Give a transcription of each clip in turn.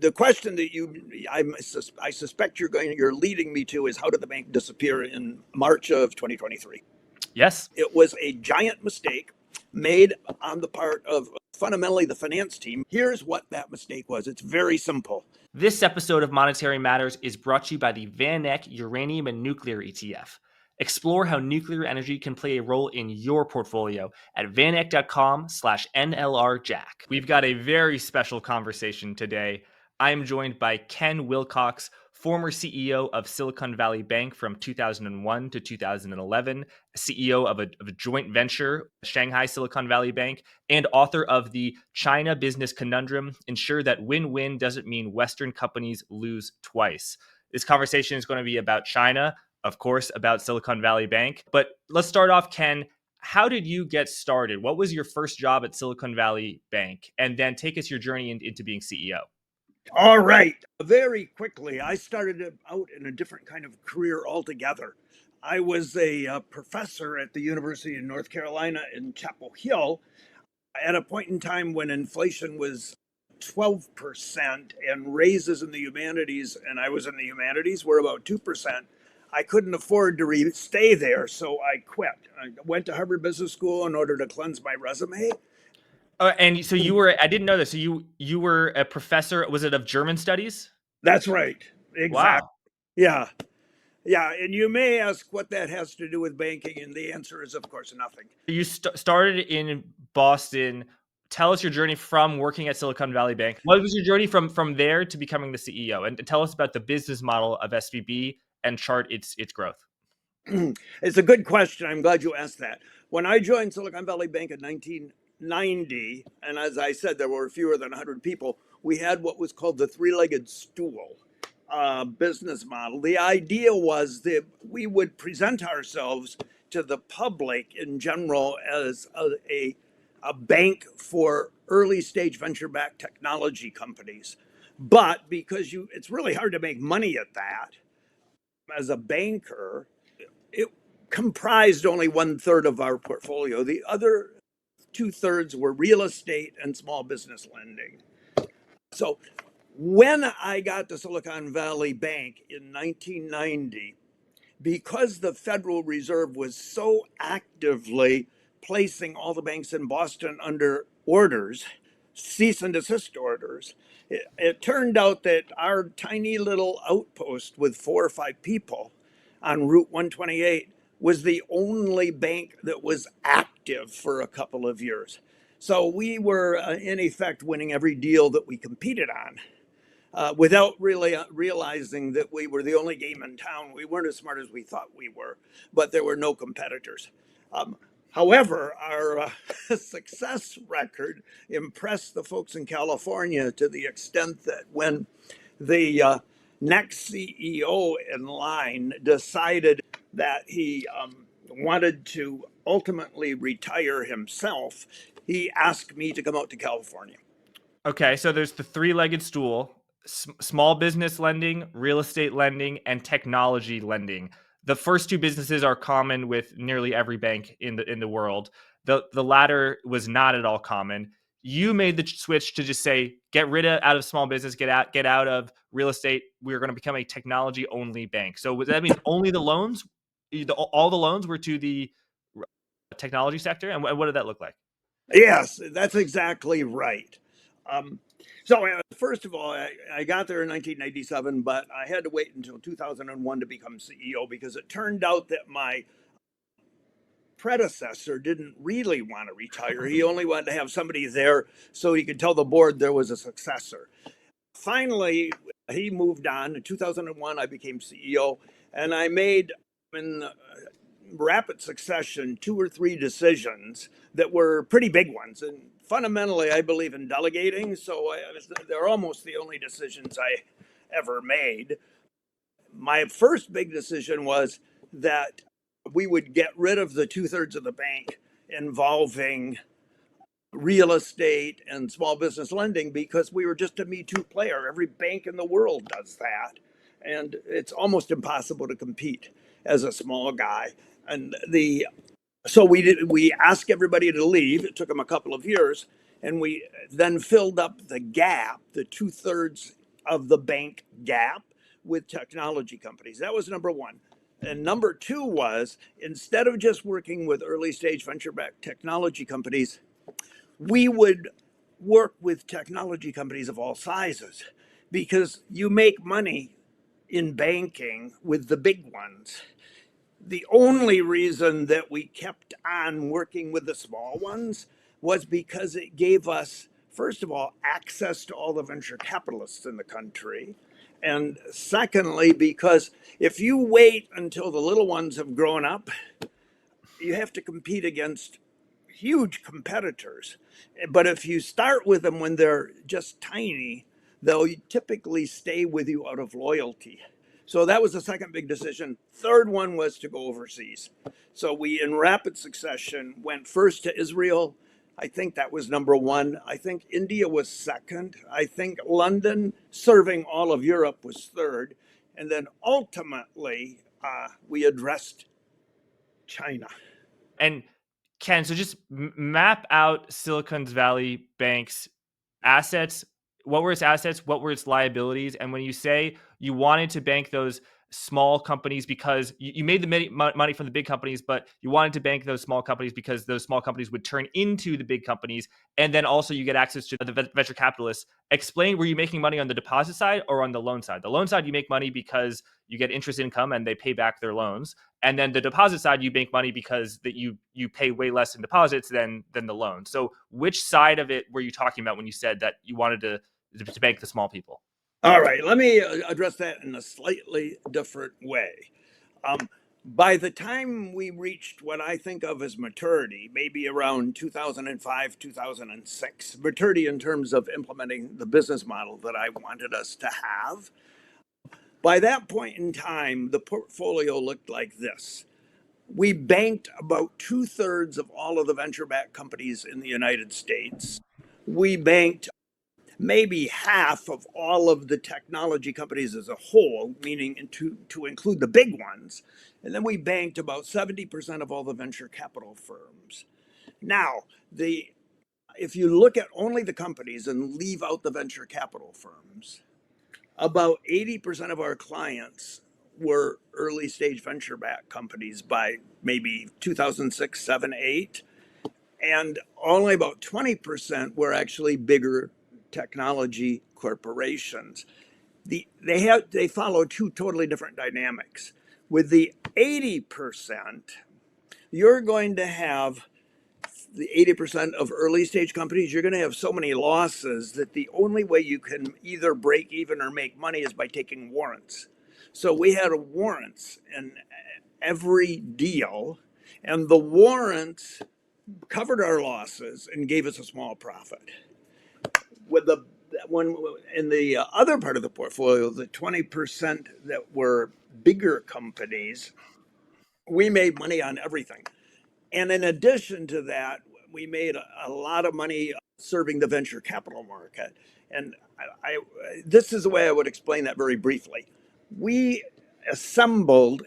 The question that I suspect you're leading me to is, how did the bank disappear in March of 2023? Yes. It was a giant mistake made on the part of fundamentally the finance team. Here's what that mistake was. It's very simple. This episode of Monetary Matters is brought to you by the VanEck Uranium and Nuclear ETF. Explore how nuclear energy can play a role in your portfolio at vaneck.com/NLRJack. We've got a very special conversation today. I'm joined by Ken Wilcox, former CEO of Silicon Valley Bank from 2001 to 2011, CEO of a joint venture, Shanghai Silicon Valley Bank, and author of the China Business Conundrum, Ensure That Win-Win Doesn't Mean Western Companies Lose Twice. This conversation is going to be about China, of course, about Silicon Valley Bank. But let's start off, Ken. How did you get started? What was your first job at Silicon Valley Bank? And then take us your journey into being CEO. All right. Very quickly, I started out in a different kind of career altogether. I was a professor at the University of North Carolina in Chapel Hill at a point in time when inflation was 12% and raises in the humanities, and I was in the humanities, were about 2%. I couldn't afford to stay there, so I quit. I went to Harvard Business School in order to cleanse my resume. And so you were, I didn't know this. So you were a professor, was it of German studies? That's right. Exactly. Wow. Yeah. Yeah. And you may ask what that has to do with banking. And the answer is, of course, nothing. You started in Boston. Tell us your journey from working at Silicon Valley Bank. What was your journey from there to becoming the CEO? And tell us about the business model of SVB and chart its growth. It's a good question. I'm glad you asked that. When I joined Silicon Valley Bank in 1990, and as I said, there were fewer than 100 people, we had what was called the three-legged stool business model. The idea was that we would present ourselves to the public in general as a bank for early stage venture-backed technology companies. But because it's really hard to make money at that, as a banker, it comprised only 1/3 of our portfolio. The other 2/3 were real estate and small business lending. So when I got to Silicon Valley Bank in 1990, because the Federal Reserve was so actively placing all the banks in Boston under orders, cease and desist orders, it turned out that our tiny little outpost with 4 or 5 people on Route 128 was the only bank that was active for a couple of years. So we were, in effect, winning every deal that we competed on without really realizing that we were the only game in town. We weren't as smart as we thought we were, but there were no competitors. However, our success record impressed the folks in California to the extent that when the next CEO in line decided that he wanted to ultimately retire himself, he asked me to come out to California. Okay, so there's the three-legged stool: small business lending, real estate lending, and technology lending. The first two businesses are common with nearly every bank in the world. The latter was not at all common. You made the switch to just say, get out of small business, get out of real estate. We're going to become a technology only bank. So that means only the loans, all the loans were to the technology sector. And what did that look like? Yes, that's exactly right. First of all, I got there in 1997, but I had to wait until 2001 to become CEO because it turned out that my predecessor didn't really want to retire. He only wanted to have somebody there so he could tell the board there was a successor. Finally, he moved on. In 2001, I became CEO, and I made, in rapid succession, 2 or 3 decisions that were pretty big ones. And fundamentally, I believe in delegating, so they're almost the only decisions I ever made. My first big decision was that we would get rid of the 2/3 of the bank involving real estate and small business lending because we were just a Me Too player. Every bank in the world does that. And it's almost impossible to compete as a small guy. And so we asked everybody to leave. It took them a couple of years. And we then filled up the gap, the 2/3 of the bank gap with technology companies. That was number one. And number two was, instead of just working with early stage venture backed technology companies, we would work with technology companies of all sizes, because you make money in banking with the big ones. The only reason that we kept on working with the small ones was because it gave us, first of all, access to all the venture capitalists in the country. And secondly, because if you wait until the little ones have grown up, you have to compete against huge competitors. But if you start with them when they're just tiny, they'll typically stay with you out of loyalty. So that was the second big decision. Third one was to go overseas. So we, in rapid succession, went first to Israel. I think that was number one. I think India was second. I think London, serving all of Europe, was third. And then ultimately, we addressed China. And Ken, so just map out Silicon Valley Bank's assets. What were its assets? What were its liabilities? And when you say you wanted to bank those small companies because you made the money from the big companies, but you wanted to bank those small companies because those small companies would turn into the big companies. And then also you get access to the venture capitalists. Explain, were you making money on the deposit side or on the loan side? The loan side, you make money because you get interest income and they pay back their loans. And then the deposit side, you make money because that you pay way less in deposits than the loan. So which side of it were you talking about when you said that you wanted to bank the small people? All right, let me address that in a slightly different way. By the time we reached what I think of as maturity, maybe around 2005, 2006, maturity in terms of implementing the business model that I wanted us to have, by that point in time, the portfolio looked like this. We banked about 2/3 of all of the venture-backed companies in the United States. We banked maybe half of all of the technology companies as a whole, meaning to include the big ones. And then we banked about 70% of all the venture capital firms. Now, if you look at only the companies and leave out the venture capital firms, about 80% of our clients were early stage venture backed companies by maybe 2006, 7, 8. And only about 20% were actually bigger technology corporations. They follow two totally different dynamics. With the 80%, you're going to have the 80% of early stage companies, you're going to have so many losses that the only way you can either break even or make money is by taking warrants. So we had warrants in every deal, and the warrants covered our losses and gave us a small profit. With the one in the other part of the portfolio, the 20% that were bigger companies, we made money on everything. And in addition to that, we made a lot of money serving the venture capital market. And this is the way I would explain that very briefly. We assembled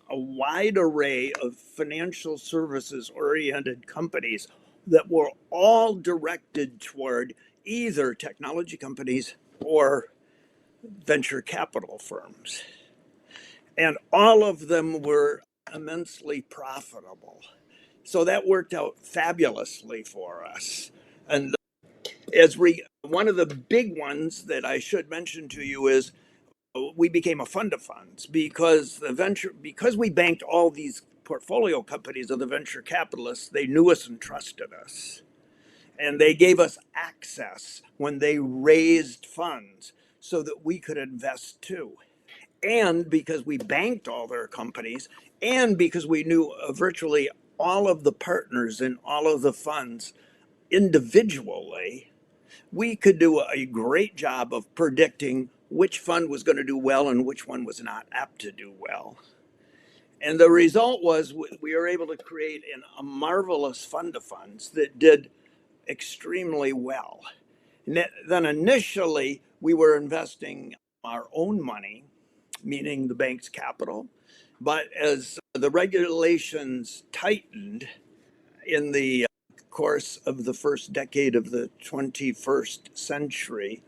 a wide array of financial services oriented companies that were all directed toward either technology companies or venture capital firms. And all of them were immensely profitable. So that worked out fabulously for us. And one of the big ones that I should mention to you is we became a fund of funds because we banked all these portfolio companies of the venture capitalists. They knew us and trusted us. And they gave us access when they raised funds so that we could invest too. And because we banked all their companies, and because we knew virtually all of the partners in all of the funds individually, we could do a great job of predicting which fund was going to do well and which one was not apt to do well. And the result was we were able to create a marvelous fund of funds that did extremely well. And then initially, we were investing our own money, meaning the bank's capital. But as the regulations tightened in the course of the first decade of the 21st century,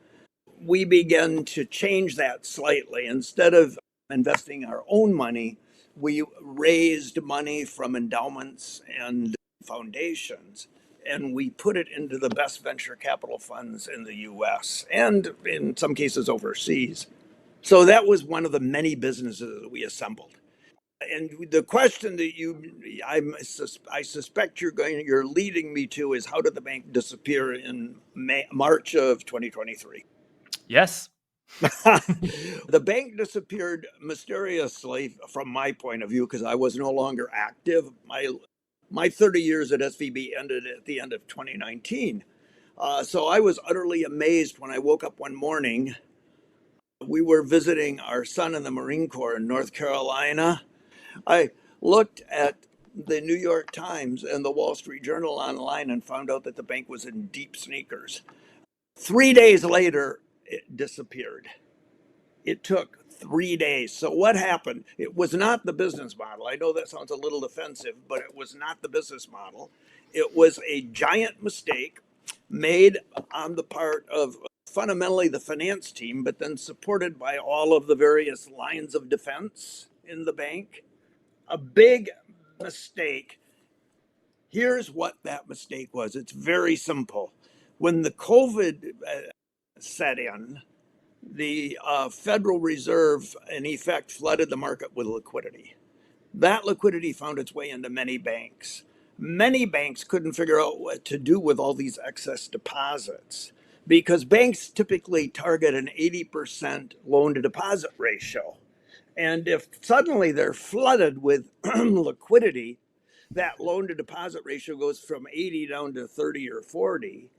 we began to change that slightly. Instead of investing our own money, we raised money from endowments and foundations, and we put it into the best venture capital funds in the US and in some cases overseas. So that was one of the many businesses that we assembled. And the question that I suspect you're leading me to is, how did the bank disappear in March of 2023? Yes. The bank disappeared mysteriously from my point of view because I was no longer active. My 30 years at SVB ended at the end of 2019. So I was utterly amazed when I woke up one morning. We were visiting our son in the Marine Corps in North Carolina. I looked at the New York Times and the Wall Street Journal online and found out that the bank was in deep sneakers. 3 days later, it disappeared. It took 3 days. So what happened? It was not the business model. I know that sounds a little offensive, but it was not the business model. It was a giant mistake made on the part of fundamentally the finance team, but then supported by all of the various lines of defense in the bank. A big mistake. Here's what that mistake was. It's very simple. When the COVID set in, the Federal Reserve, in effect, flooded the market with liquidity. That liquidity found its way into many banks. Many banks couldn't figure out what to do with all these excess deposits because banks typically target an 80% loan to deposit ratio. And if suddenly they're flooded with liquidity, that loan to deposit ratio goes from 80 down to 30 or 40,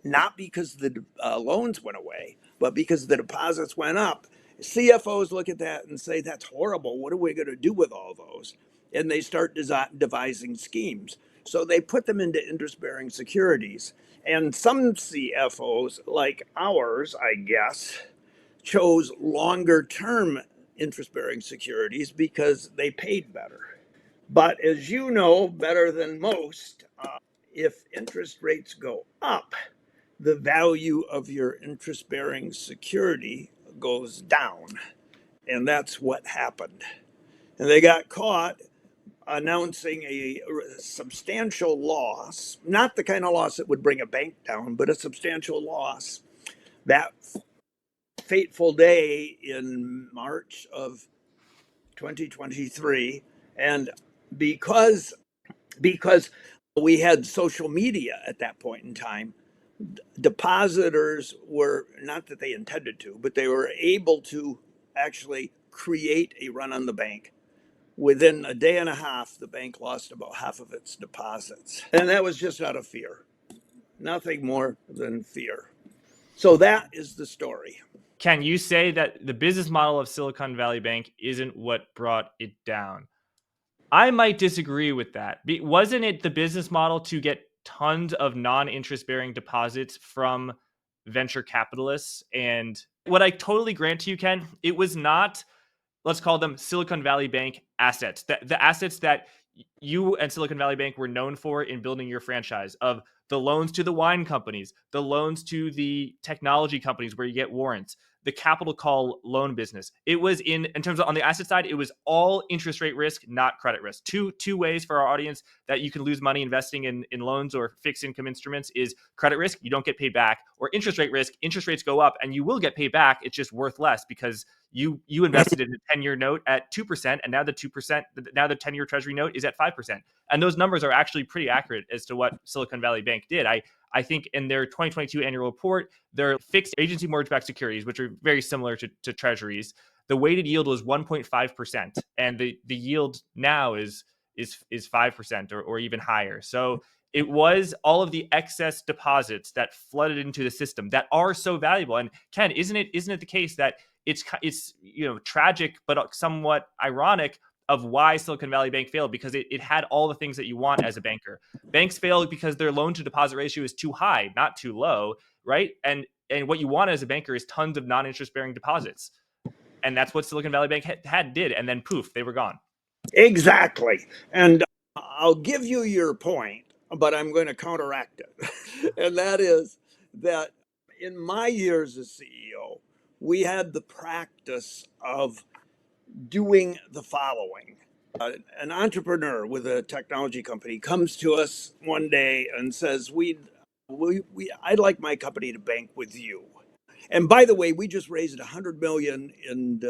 not because the loans went away, but because the deposits went up. CFOs look at that and say, that's horrible. What are we going to do with all those? And they start devising schemes. So they put them into interest bearing securities. And some CFOs, like ours, I guess, chose longer term interest bearing securities because they paid better. But as you know better than most, if interest rates go up, the value of your interest bearing security goes down. And that's what happened. And they got caught announcing a substantial loss, not the kind of loss that would bring a bank down, but a substantial loss that fateful day in March of 2023. And because we had social media at that point in time, depositors were, not that they intended to, but they were able to actually create a run on the bank. Within a day and a half, the bank lost about half of its deposits. And that was just out of fear. Nothing more than fear. So that is the story. Can you say that the business model of Silicon Valley Bank isn't what brought it down? I might disagree with that. Wasn't it the business model to get tons of non-interest bearing deposits from venture capitalists? And what I totally grant to you, Ken, it was not, let's call them Silicon Valley Bank assets. The assets that you and Silicon Valley Bank were known for in building your franchise, of the loans to the wine companies, the loans to the technology companies where you get warrants, the capital call loan business. It was in terms of on the asset side, it was all interest rate risk, not credit risk. Two ways for our audience that you can lose money investing in loans or fixed income instruments is credit risk, you don't get paid back, or interest rate risk, interest rates go up and you will get paid back. It's just worth less because you invested in a 10-year note at 2%, and now the 10-year treasury note is at 5%. And those numbers are actually pretty accurate as to what Silicon Valley Bank did. I think in their 2022 annual report, their fixed agency mortgage-backed securities, which are very similar to treasuries, the weighted yield was 1.5%, and the yield now is 5% or even higher. So it was all of the excess deposits that flooded into the system that are so valuable. And Ken, isn't it the case that it's tragic but somewhat ironic of why Silicon Valley Bank failed, because it had all the things that you want as a banker. Banks fail because their loan to deposit ratio is too high, not too low, right? And what you want as a banker is tons of non-interest bearing deposits. And that's what Silicon Valley Bank did. And then poof, they were gone. Exactly. And I'll give you your point, but I'm going to counteract it. And that is that in my years as CEO, we had the practice of doing the following. An entrepreneur with a technology company comes to us one day and says, I'd like my company to bank with you. And by the way, we just raised 100 million in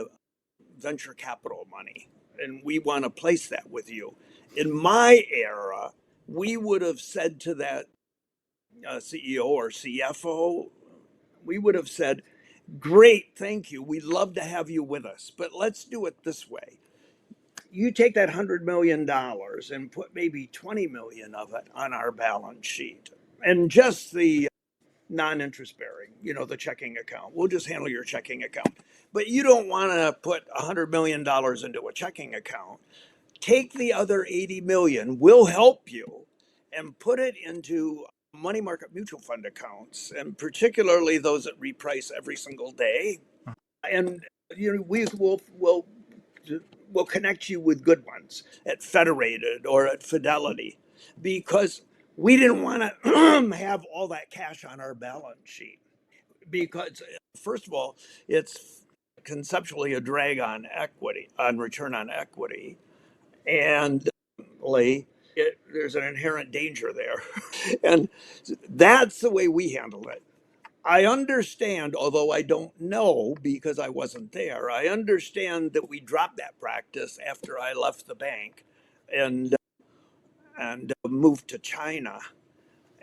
venture capital money, and we want to place that with you. In my era, we would have said to that CEO or CFO, we would have said, great, thank you. We'd love to have you with us, but let's do it this way. You take that $100 million and put maybe 20 million of it on our balance sheet, and just the non-interest bearing, the checking account. We'll just handle your checking account. But you don't want to put $100 million into a checking account. Take the other 80 million, we'll help you, and put it into money market mutual fund accounts, and particularly those that reprice every single day. And we'll connect you with good ones at Federated or at Fidelity, because we didn't want to have all that cash on our balance sheet, because first of all, it's conceptually a drag on equity, on return on equity, and there's an inherent danger there. And that's the way we handled it. I understand, although I don't know because I wasn't there, I understand that we dropped that practice after I left the bank and moved to China.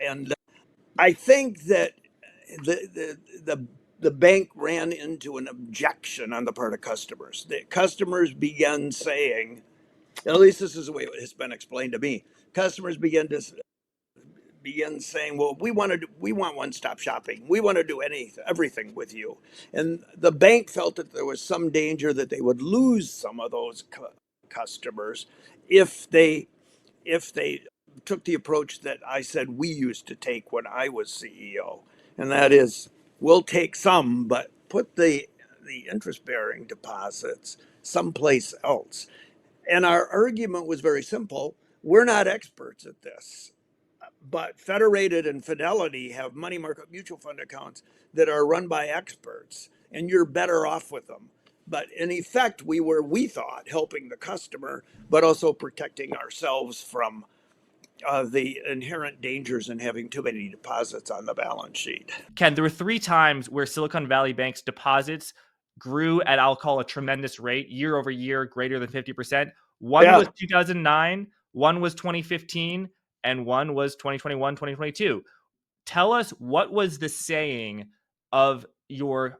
And I think that the bank ran into an objection on the part of customers. The customers began saying, at least this is the way it's been explained to me, customers began saying, well, we want one-stop shopping. We want to do everything with you. And the bank felt that there was some danger that they would lose some of those customers if they took the approach that I said we used to take when I was CEO. And that is, we'll take some, but put the interest-bearing deposits someplace else. And our argument was very simple. We're not experts at this, but Federated and Fidelity have money market mutual fund accounts that are run by experts, and you're better off with them. But in effect, we thought, helping the customer, but also protecting ourselves from the inherent dangers in having too many deposits on the balance sheet. Ken, there were 3 times where Silicon Valley Bank's deposits grew at, I'll call, a tremendous rate, year over year, greater than 50%. One was 2009, one was 2015, and one was 2021, 2022. Tell us, what was the saying of your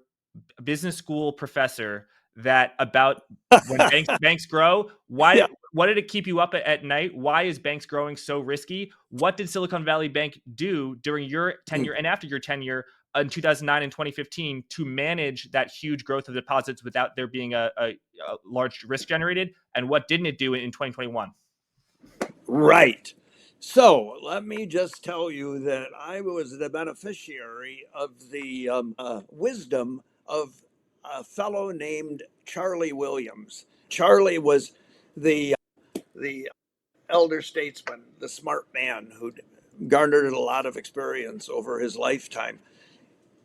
business school professor that about when banks grow? What did it keep you up at night? Why is banks growing so risky? What did Silicon Valley Bank do during your tenure and after your tenure in 2009 and 2015 to manage that huge growth of deposits without there being a large risk generated? And what didn't it do in 2021? Right. So let me just tell you that I was the beneficiary of the wisdom of a fellow named Charlie Williams. Charlie was the elder statesman, the smart man who garnered a lot of experience over his lifetime.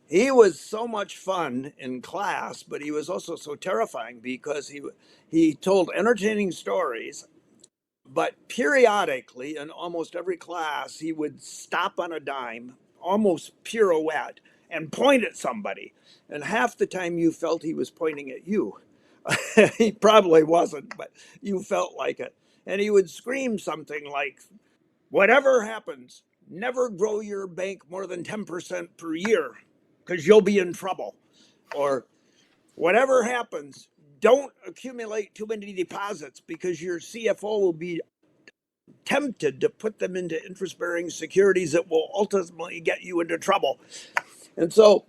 He was so much fun in class, but he was also so terrifying because he told entertaining stories. But periodically, in almost every class, he would stop on a dime, almost pirouette, and point at somebody. And half the time you felt he was pointing at you. He probably wasn't, but you felt like it. And he would scream something like, whatever happens, never grow your bank more than 10% per year, because you'll be in trouble. Or whatever happens, don't accumulate too many deposits, because your CFO will be tempted to put them into interest-bearing securities that will ultimately get you into trouble. And so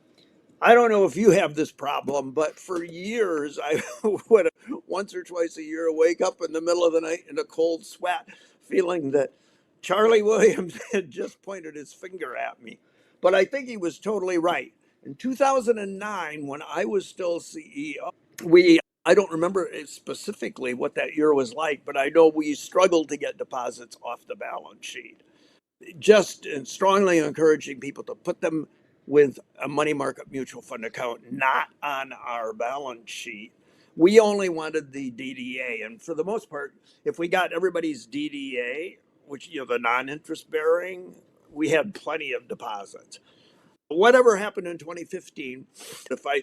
I don't know if you have this problem, but for years I would once or twice a year wake up in the middle of the night in a cold sweat, feeling that Charlie Williams had just pointed his finger at me. But I think he was totally right. In 2009, when I was still CEO, I don't remember specifically what that year was like, but I know we struggled to get deposits off the balance sheet. Just strongly encouraging people to put them with a money market mutual fund account not on our balance sheet. We only wanted the DDA. And for the most part, if we got everybody's DDA, which, the non interest bearing, we had plenty of deposits. Whatever happened in 2015, if I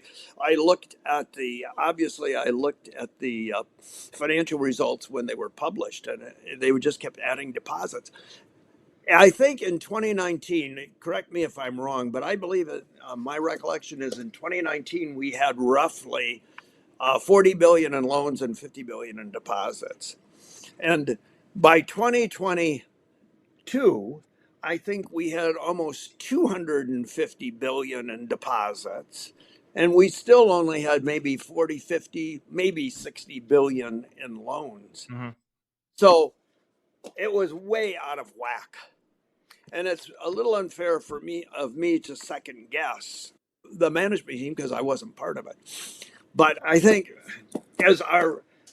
looked at the financial results when they were published, and they would just kept adding deposits. I think in 2019, correct me if I'm wrong, but I believe my recollection is in 2019 we had roughly 40 billion in loans and 50 billion in deposits, and by 2022 I think we had almost 250 billion in deposits, and we still only had maybe 40, 50, maybe 60 billion in loans. Mm-hmm. So it was way out of whack. And it's a little unfair of me to second guess the management team because I wasn't part of it. But I think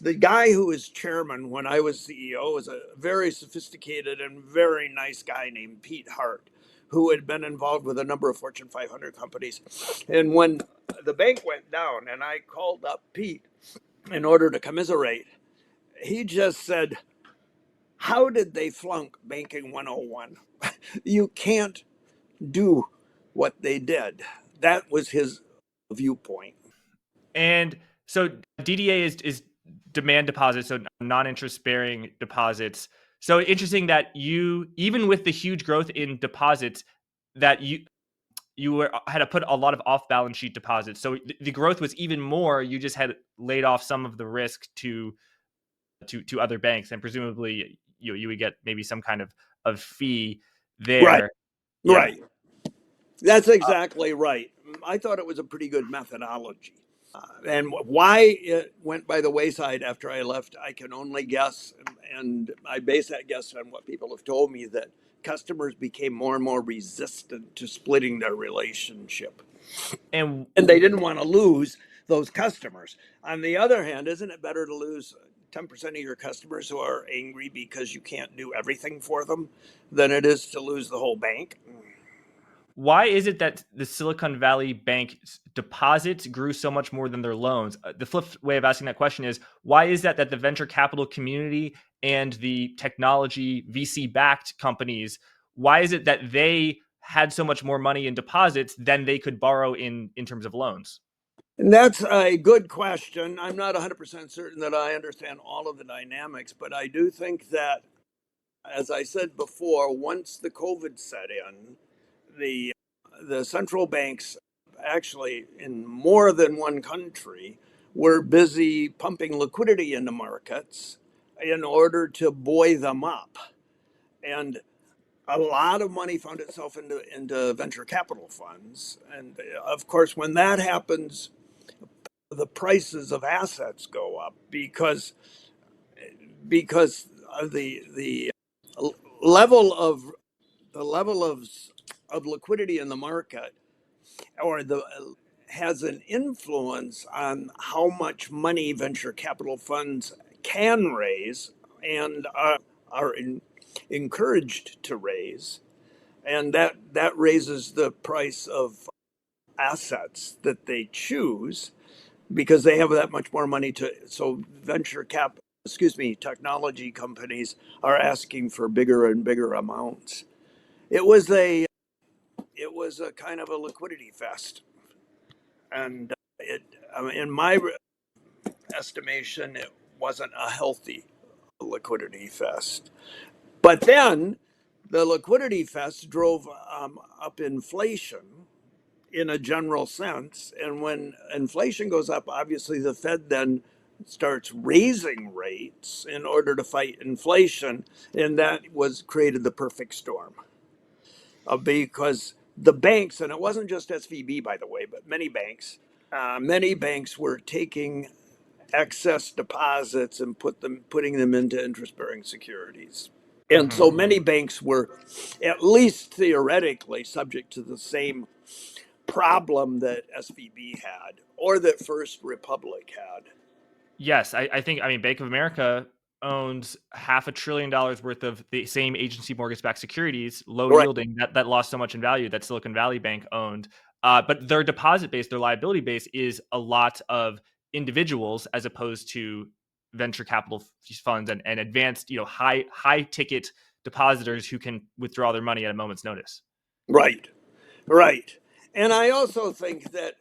the guy who was chairman when I was CEO was a very sophisticated and very nice guy named Pete Hart, who had been involved with a number of Fortune 500 companies. And when the bank went down and I called up Pete in order to commiserate, he just said, "How did they flunk Banking 101? You can't do what they did." That was his viewpoint. And so DDA is demand deposits, so non-interest bearing deposits. So interesting that you, even with the huge growth in deposits, that had to put a lot of off-balance sheet deposits. So the growth was even more. You just had laid off some of the risk to other banks, and presumably you would get maybe some kind of fee there. Right. Yeah. Right. That's exactly right. I thought it was a pretty good methodology. And why it went by the wayside after I left, I can only guess. And I base that guess on what people have told me, that customers became more and more resistant to splitting their relationship. And they didn't want to lose those customers. On the other hand, isn't it better to lose 10% of your customers who are angry because you can't do everything for them than it is to lose the whole bank? why is it that the Silicon Valley Bank deposits grew so much more than their loans? The flip way of asking that question is, why is that the venture capital community and the technology VC-backed companies, why is it that they had so much more money in deposits than they could borrow in terms of loans? And that's a good question. I'm not 100% certain that I understand all of the dynamics, but I do think that, as I said before, once the COVID set in, the central banks, actually in more than one country, were busy pumping liquidity into markets in order to buoy them up. And a lot of money found itself into venture capital funds. And of course, when that happens, the prices of assets go up because of the level of the level of liquidity in the market, or the has an influence on how much money venture capital funds can raise and are encouraged to raise, and that raises the price of assets that they choose because they have that much more money to. So technology companies are asking for bigger and bigger amounts. It was a kind of a liquidity fest, and in my estimation, it wasn't a healthy liquidity fest. But then the liquidity fest drove up inflation in a general sense. And when inflation goes up, obviously the Fed then starts raising rates in order to fight inflation. And that was created the perfect storm because the banks, and it wasn't just SVB, by the way, but many banks were taking excess deposits and putting them into interest-bearing securities. And Mm-hmm. so many banks were, at least theoretically, subject to the same problem that SVB had or that First Republic had. Yes, I think, I mean, Bank of America owns $500 billion worth of the same agency mortgage-backed securities, low Right. yielding, that lost so much in value that Silicon Valley Bank owned. But their deposit base, their liability base, is a lot of individuals as opposed to venture capital funds and advanced, high ticket depositors who can withdraw their money at a moment's notice. Right. Right. And I also think that,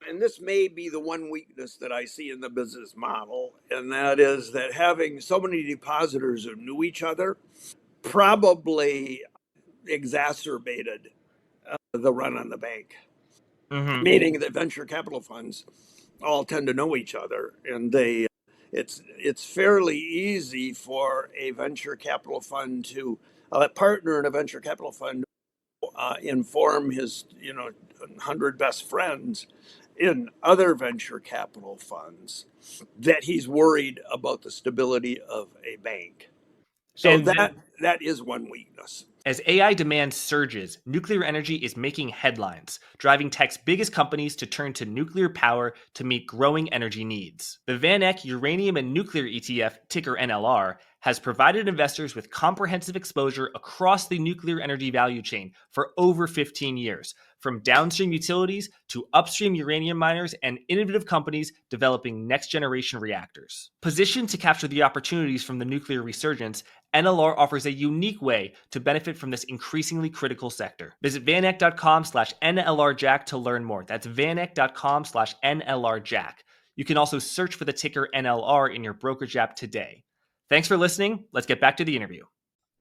and this may be the one weakness that I see in the business model, and that is that having so many depositors who knew each other probably exacerbated the run on the bank, Mm-hmm. meaning that venture capital funds all tend to know each other, and it's fairly easy for a venture capital fund to a partner in a venture capital fund inform his 100 best friends in other venture capital funds that he's worried about the stability of a bank. So And that is one weakness. as AI demand surges, nuclear energy is making headlines, driving tech's biggest companies to turn to nuclear power to meet growing energy needs. The VanEck Uranium and Nuclear ETF, ticker NLR, has provided investors with comprehensive exposure across the nuclear energy value chain for over 15 years, from downstream utilities to upstream uranium miners and innovative companies developing next-generation reactors. Positioned to capture the opportunities from the nuclear resurgence, NLR offers a unique way to benefit from this increasingly critical sector. Visit vaneck.com/NLRJack to learn more. That's vaneck.com/NLRJack. You can also search for the ticker NLR in your brokerage app today. Thanks for listening. Let's get back to the interview.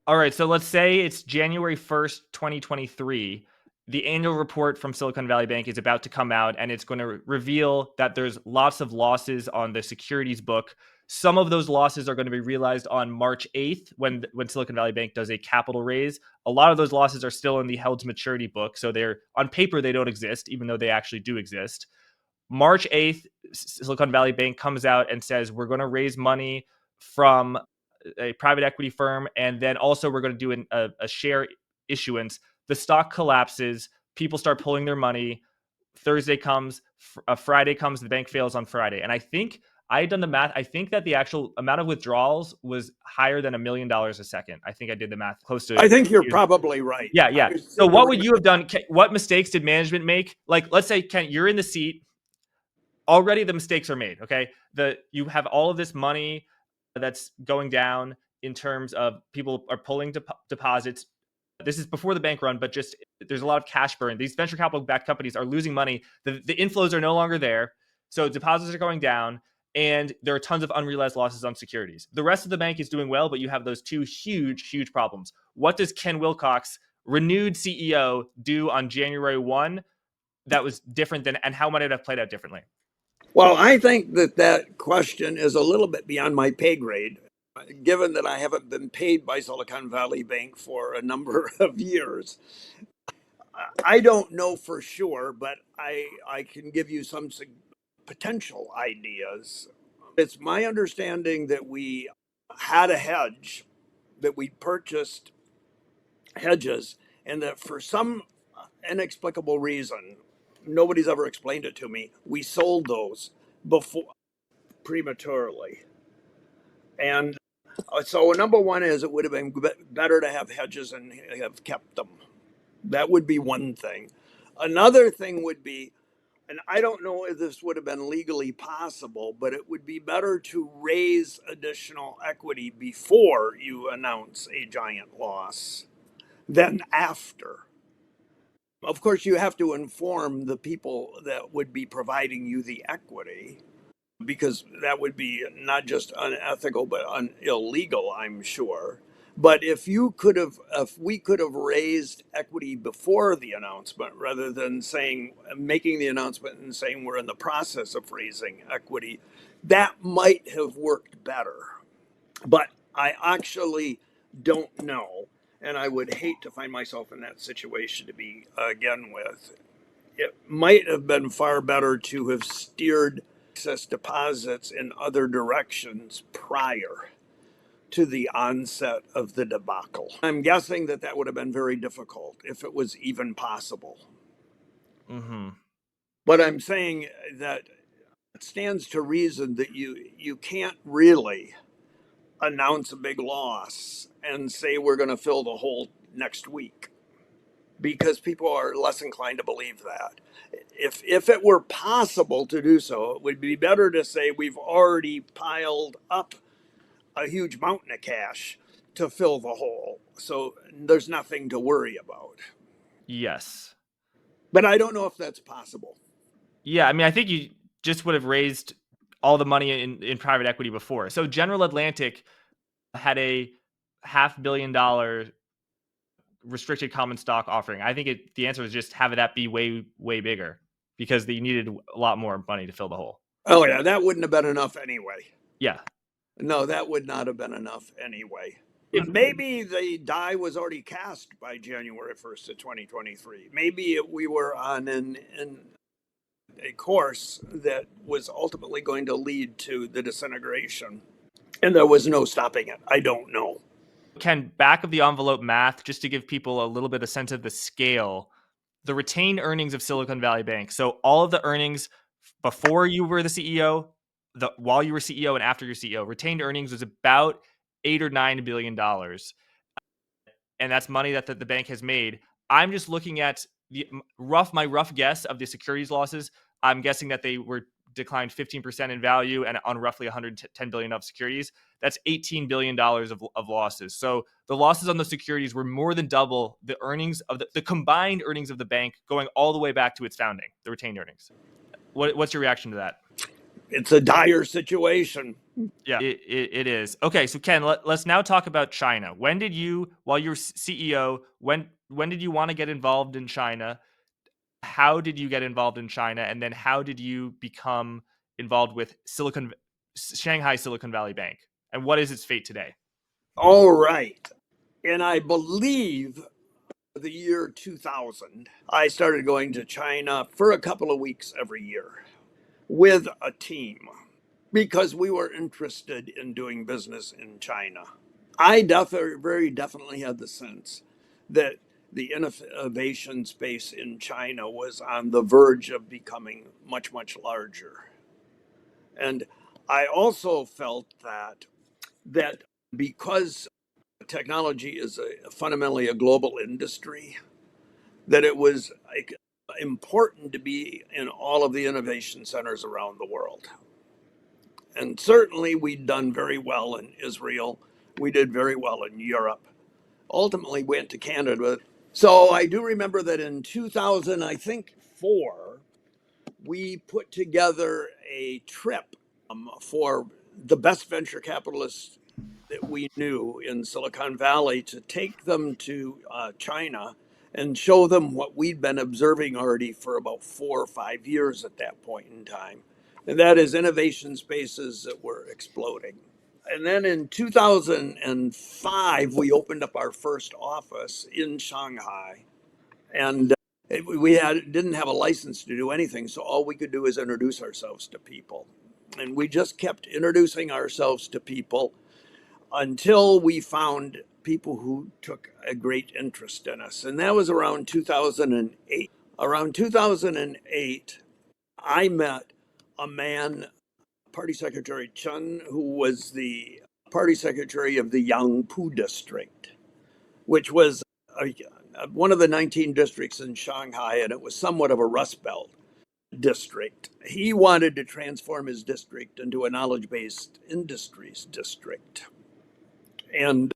All right, so let's say it's January 1st, 2023. The annual report from Silicon Valley Bank is about to come out, and it's going to reveal that there's lots of losses on the securities book. Some of those losses are going to be realized on March 8th when Silicon Valley Bank does a capital raise. A lot of those losses are still in the held to maturity book, so they're on paper they don't exist, even though they actually do exist. March 8th, Silicon Valley Bank comes out and says, we're going to raise money from a private equity firm, and then also we're going to do a share issuance. The stock collapses. People start pulling their money. Thursday comes, Friday comes, the bank fails on Friday. And I think I had done the math. I think that the actual amount of withdrawals was higher than $1 million a second. I think I did the math close to I think you're it. probably right. Yeah, yeah. I So seem to what would remember. you have done? What mistakes did management make? Like, let's say, Ken, you're in the seat. Already the mistakes are made. Okay. You have all of this money that's going down in terms of people are pulling deposits. This is before the bank run, but just there's a lot of cash burn. These venture capital backed companies are losing money. The inflows are no longer there. So deposits are going down, and there are tons of unrealized losses on securities. The rest of the bank is doing well, but you have those two huge problems. What does Ken Wilcox, renewed CEO, do on January 1 that was different than, and how might it have played out differently? Well, I think that question is a little bit beyond my pay grade, given that I haven't been paid by Silicon Valley Bank for a number of years. I don't know for sure, but I can give you some potential ideas. It's my understanding that we had a hedge, that we purchased hedges, and that for some inexplicable reason, nobody's ever explained it to me, we sold those before prematurely. And so, number one is it would have been better to have hedges and have kept them. That would be one thing. Another thing would be, and I don't know if this would have been legally possible, but it would be better to raise additional equity before you announce a giant loss than after. Of course, you have to inform the people that would be providing you the equity, because that would be not just unethical but illegal, I'm sure. But if we could have raised equity before the announcement rather than making the announcement and saying we're in the process of raising equity, that might have worked better. But I actually don't know, and I would hate to find myself in that situation to be again with. It might have been far better to have steered excess deposits in other directions prior to the onset of the debacle. I'm guessing that would have been very difficult if it was even possible. Mm-hmm. But I'm saying that it stands to reason that you can't really announce a big loss and say we're going to fill the hole next week, because people are less inclined to believe that. If it were possible to do so, it would be better to say we've already piled up a huge mountain of cash to fill the hole, so there's nothing to worry about. Yes. But I don't know if that's possible. Yeah, I mean, I think you just would have raised all the money in private equity before. So General Atlantic had a $500 million restricted common stock offering. I think the answer is just have that be way, way bigger, because they needed a lot more money to fill the hole. Oh yeah, that wouldn't have been enough anyway. Yeah. No, that would not have been enough anyway. Maybe the die was already cast by January 1st of 2023. Maybe we were on a course that was ultimately going to lead to the disintegration, and there was no stopping it. I don't know. Ken, back of the envelope math, just to give people a little bit of sense of the scale, the retained earnings of Silicon Valley Bank. So all of the earnings before you were the CEO, while you were CEO, and after you're CEO, retained earnings was about $8 or $9 billion, and that's money that the bank has made. I'm just looking at my rough guess of the securities losses. I'm guessing that they were declined 15% in value and on roughly 110 billion of securities. That's $18 billion of losses. So the losses on the securities were more than double the earnings of the combined earnings of the bank, going all the way back to its founding, the retained earnings. What's your reaction to that? It's a dire situation. Yeah, it is. Okay, so Ken, let's now talk about China. When did you, while you were CEO, when did you want to get involved in China? How did you get involved in China? And then how did you become involved with Shanghai Silicon Valley Bank? And what is its fate today? All right. And I believe the year 2000, I started going to China for a couple of weeks every year with a team because we were interested in doing business in China. I very definitely had the sense that the innovation space in China was on the verge of becoming much, much larger. And I also felt that because technology is fundamentally a global industry, that it was important to be in all of the innovation centers around the world. And certainly we'd done very well in Israel. We did very well in Europe. Ultimately went to Canada. So I do remember that in 2000, I think 4, we put together a trip for the best venture capitalists that we knew in Silicon Valley to take them to China and show them what we'd been observing already for about 4 or 5 years at that point in time. And that is innovation spaces that were exploding. And then in 2005, we opened up our first office in Shanghai. And we didn't have a license to do anything, so all we could do is introduce ourselves to people. And we just kept introducing ourselves to people until we found people who took a great interest in us. And that was around 2008. Around 2008, I met a man, Party Secretary Chen, who was the party secretary of the Yangpu district, which was one of the 19 districts in Shanghai, and it was somewhat of a Rust Belt district. He wanted to transform his district into a knowledge-based industries district. And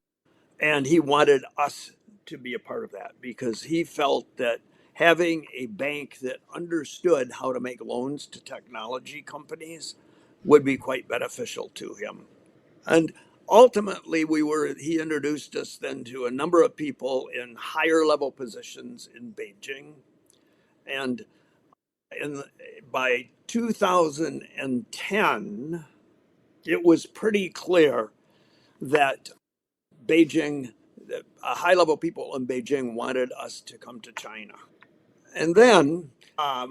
he wanted us to be a part of that because he felt that having a bank that understood how to make loans to technology companies would be quite beneficial to him. And ultimately, he introduced us then to a number of people in higher level positions in Beijing. And by 2010, it was pretty clear that high level people in Beijing wanted us to come to China. And then at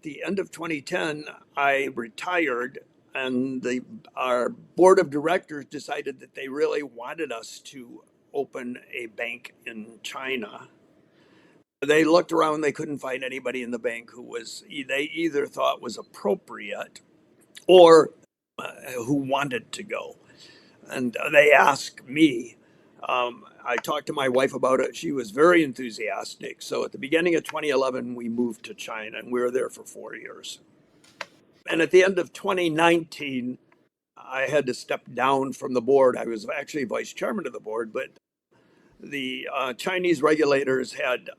the end of 2010, I retired, and our board of directors decided that they really wanted us to open a bank in China. They looked around, they couldn't find anybody in the bank they either thought was appropriate or who wanted to go. And they asked me. I talked to my wife about it. She was very enthusiastic. So at the beginning of 2011, we moved to China, and we were there for 4 years. And at the end of 2019, I had to step down from the board. I was actually vice chairman of the board, but the Chinese regulators had,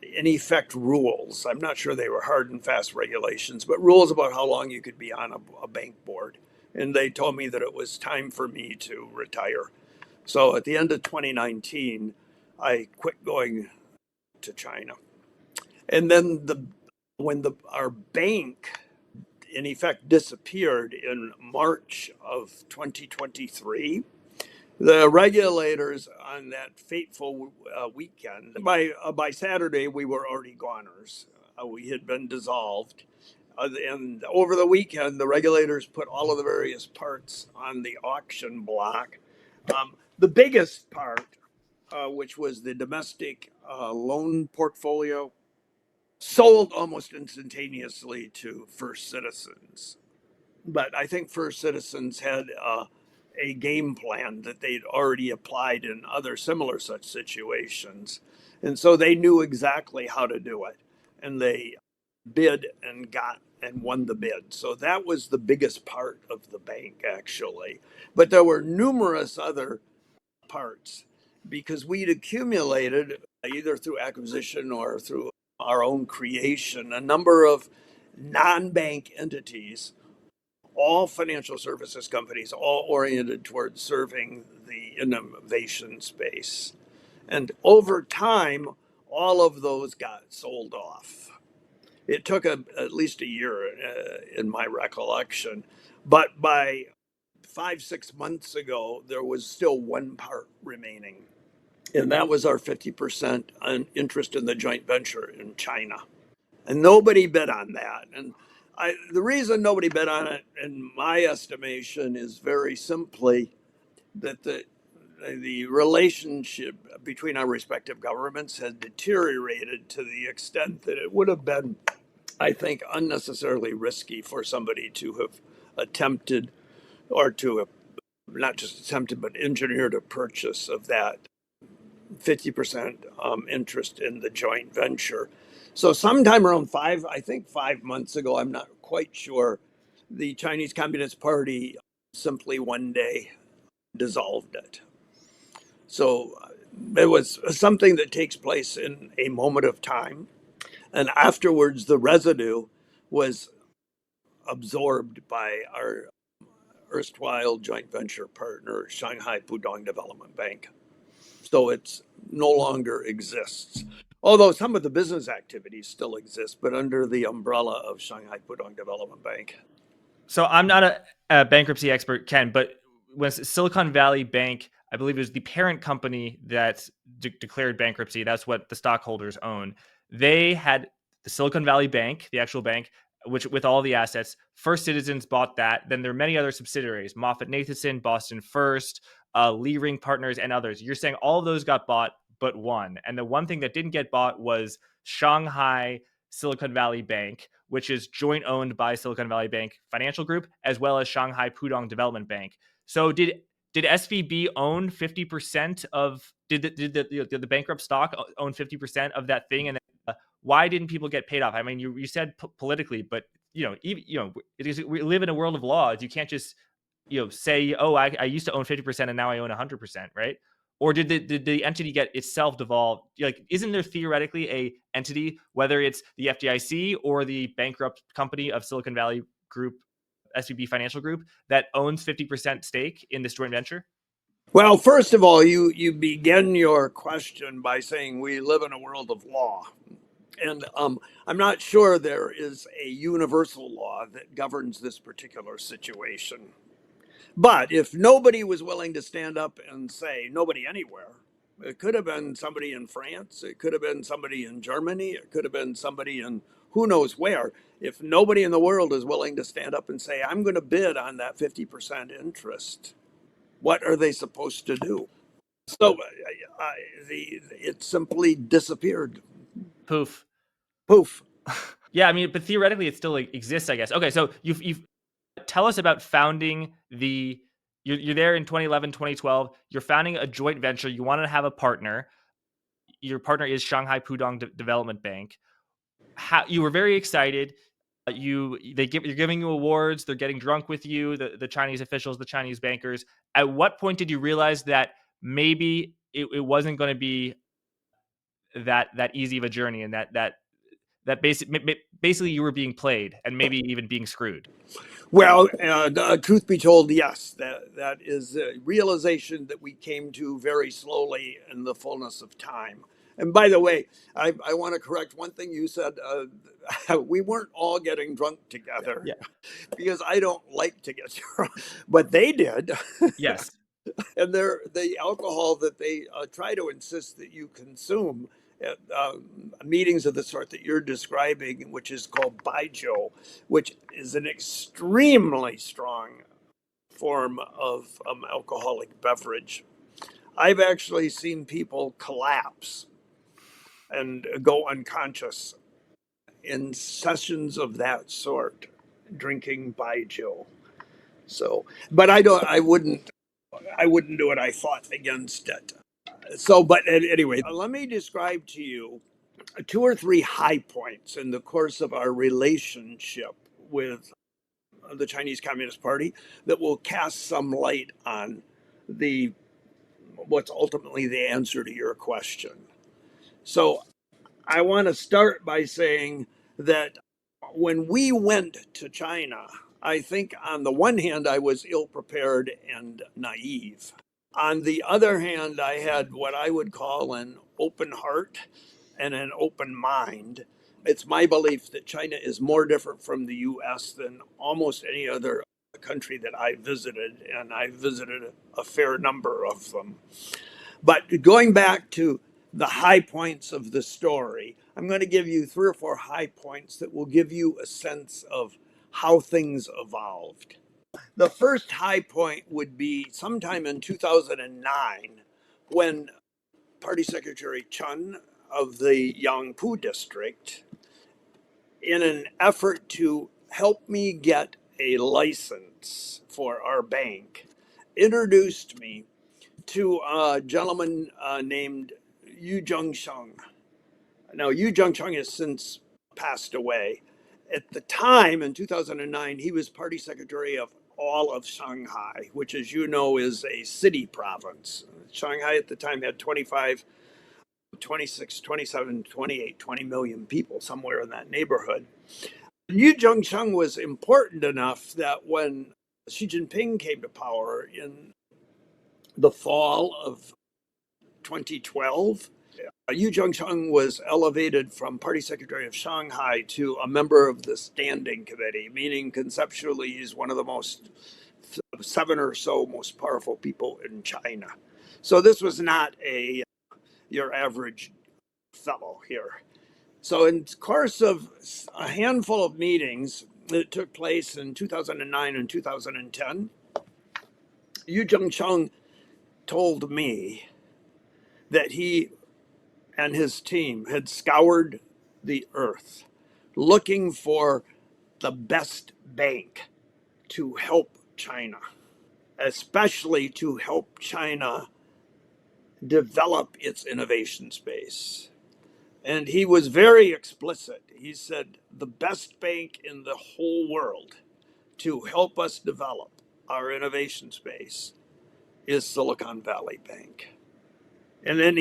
in effect, rules. I'm not sure they were hard and fast regulations, but rules about how long you could be on a bank board. And they told me that it was time for me to retire. So at the end of 2019, I quit going to China. And then when our bank, in effect, disappeared in March of 2023, the regulators on that fateful weekend, by Saturday, we were already goners. We had been dissolved. And over the weekend, the regulators put all of the various parts on the auction block. The biggest part, which was the domestic loan portfolio, sold almost instantaneously to First Citizens. But I think First Citizens had a game plan that they'd already applied in other similar such situations. And so they knew exactly how to do it. And they bid and got and won the bid. So that was the biggest part of the bank, actually. But there were numerous other parts because we'd accumulated, either through acquisition or through our own creation, a number of non-bank entities, all financial services companies, all oriented towards serving the innovation space. And over time, all of those got sold off. It took at least a year, in my recollection. But by 5, 6 months ago, there was still one part remaining. And that was our 50% interest in the joint venture in China. And nobody bid on that. And the reason nobody bid on it, in my estimation, is very simply that the relationship between our respective governments has deteriorated to the extent that it would have been, I think, unnecessarily risky for somebody to have attempted, or to have not just attempted, but engineered a purchase of that 50% interest in the joint venture. So sometime around I think 5 months ago, I'm not quite sure, the Chinese Communist Party simply one day dissolved it. So it was something that takes place in a moment of time. And afterwards, the residue was absorbed by our erstwhile joint venture partner, Shanghai Pudong Development Bank. So it's no longer exists. Although some of the business activities still exist, but under the umbrella of Shanghai Pudong Development Bank. So I'm not a bankruptcy expert, Ken, but when Silicon Valley Bank, I believe it was the parent company that declared bankruptcy. That's what the stockholders own. They had the Silicon Valley Bank, the actual bank, which with all the assets. First Citizens bought that. Then there are many other subsidiaries: MoffettNathanson, Boston First, Lee Ring Partners, and others. You're saying all of those got bought, but one. And the one thing that didn't get bought was Shanghai Silicon Valley Bank, which is joint owned by Silicon Valley Bank Financial Group as well as Shanghai Pudong Development Bank. So did SVB own 50% of did the bankrupt stock own 50% of that thing? And why didn't people get paid off? I mean, you said politically, but we live in a world of laws. You can't just say, oh, I used to own 50% and now I own 100%, right? Or did the entity get itself devolved? Like, isn't there theoretically a entity, whether it's the FDIC or the bankrupt company of Silicon Valley Group, SVB Financial Group, that owns 50% stake in this joint venture? Well, first of all, you begin your question by saying we live in a world of law. And I'm not sure there is a universal law that governs this particular situation. But if nobody was willing to stand up and say, nobody anywhere, it could have been somebody in France, it could have been somebody in Germany, it could have been somebody in who knows where. If nobody in the world is willing to stand up and say, I'm going to bid on that 50% interest, what are they supposed to do? So it simply disappeared. Poof. Poof. Yeah, I mean, but theoretically, it still exists, I guess. Okay, so you've tell us about founding the you're there in 2011, 2012. You're founding a joint venture. You want to have a partner. Your partner is Shanghai Pudong Development Bank. You were very excited. You're giving you awards. They're getting drunk with you. The Chinese officials, the Chinese bankers. At what point did you realize that maybe it wasn't going to be that easy of a journey, and that basically you were being played and maybe even being screwed? Well, truth be told, yes, that is a realization that we came to very slowly in the fullness of time. And by the way, I want to correct one thing you said. We weren't all getting drunk together Yeah. because I don't like to get drunk, but they did. Yes. And the alcohol that they try to insist that you consume at meetings of the sort that you're describing, which is called baijiu, which is an extremely strong form of alcoholic beverage. I've actually seen people collapse and go unconscious in sessions of that sort, drinking baijiu. So, but I wouldn't do it. I fought against it. So, but anyway, let me describe to you two or three high points in the course of our relationship with the Chinese Communist Party that will cast some light on the what's ultimately the answer to your question. So, I want to start by saying that when we went to China, I think on the one hand, I was ill prepared and naive. On the other hand, I had what I would call an open heart and an open mind. It's my belief that China is more different from the US than almost any other country that I visited, and I visited a fair number of them. But going back to the high points of the story, I'm going to give you three or four high points that will give you a sense of how things evolved. The first high point would be sometime in 2009 when Party Secretary Chun of the Yangpu district, in an effort to help me get a license for our bank, introduced me to a gentleman named Yu Zhengsheng. Now, Yu Zhengsheng has since passed away. At the time, in 2009, he was party secretary of all of Shanghai, which, as you know, is a city province. Shanghai at the time had 25, 26, 27, 28, 20 million people, somewhere in that neighborhood. Yu Zhengsheng was important enough that when Xi Jinping came to power in the fall of 2012, Yu Zhengsheng was elevated from party secretary of Shanghai to a member of the standing committee, meaning conceptually he's one of the most seven or so most powerful people in China. So this was not your average fellow here. So in the course of a handful of meetings that took place in 2009 and 2010, Yu Zhengsheng told me that he and his team had scoured the earth looking for the best bank to help China, especially to help China develop its innovation space. And he was very explicit. He said, the best bank in the whole world to help us develop our innovation space is Silicon Valley Bank. And then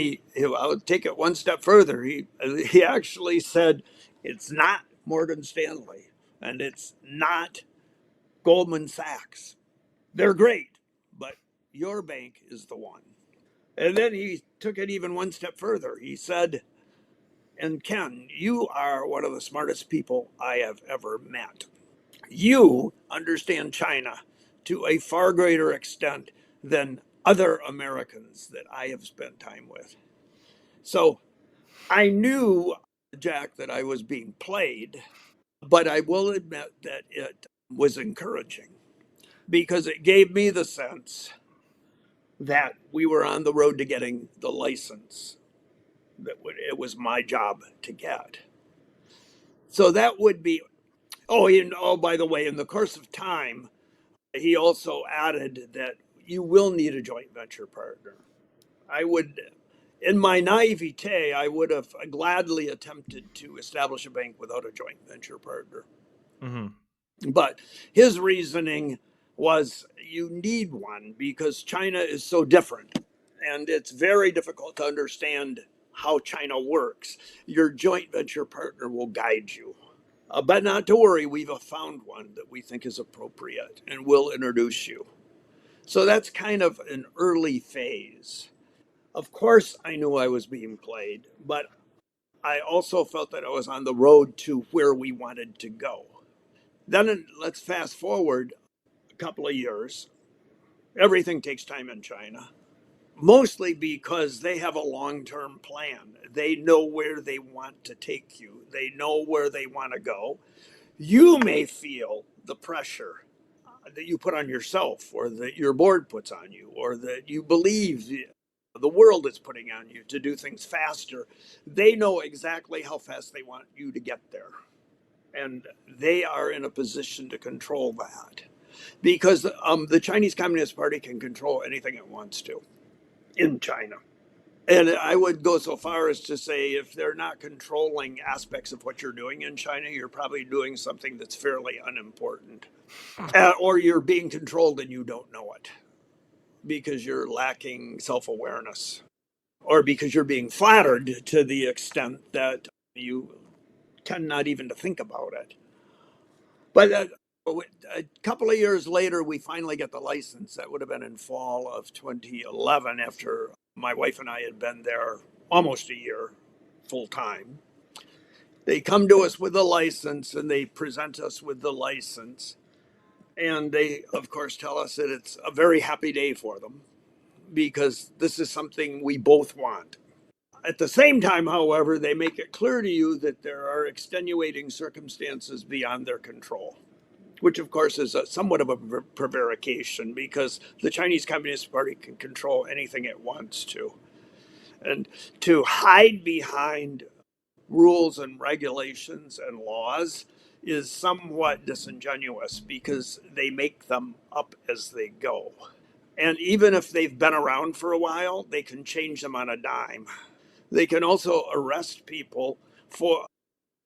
I'll take it one step further. He actually said, it's not Morgan Stanley and it's not Goldman Sachs. They're great, but your bank is the one. And then he took it even one step further. He said, and Ken, you are one of the smartest people I have ever met. You understand China to a far greater extent than other Americans that I have spent time with. So I knew, Jack, that I was being played, but I will admit that it was encouraging because it gave me the sense that we were on the road to getting the license that it was my job to get. So that would be, by the way, in the course of time, he also added that you will need a joint venture partner. I would, in my naivete, I would have gladly attempted to establish a bank without a joint venture partner. Mm-hmm. But his reasoning was you need one because China is so different and it's very difficult to understand how China works. Your joint venture partner will guide you. But not to worry, we've found one that we think is appropriate and we'll introduce you. So that's kind of an early phase. Of course, I knew I was being played, but I also felt that I was on the road to where we wanted to go. Then let's fast forward a couple of years. Everything takes time in China, mostly because they have a long term plan. They know where they want to take you, they know where they want to go. You may feel the pressure that you put on yourself, or that your board puts on you, or that you believe the world is putting on you to do things faster. They know exactly how fast they want you to get there. And they are in a position to control that because the Chinese Communist Party can control anything it wants to in China. And I would go so far as to say if they're not controlling aspects of what you're doing in China, you're probably doing something that's fairly unimportant. Or you're being controlled and you don't know it because you're lacking self awareness, or because you're being flattered to the extent that you tend not even to think about it. But a couple of years later, we finally get the license. That would have been in fall of 2011 after my wife and I had been there almost a year full time. They come to us with the license and they present us with the license. And they, of course, tell us that it's a very happy day for them because this is something we both want. At the same time, however, they make it clear to you that there are extenuating circumstances beyond their control, which of course is somewhat of a prevarication because the Chinese Communist Party can control anything it wants to. And to hide behind rules and regulations and laws is somewhat disingenuous because they make them up as they go. And even if they've been around for a while, they can change them on a dime. They can also arrest people for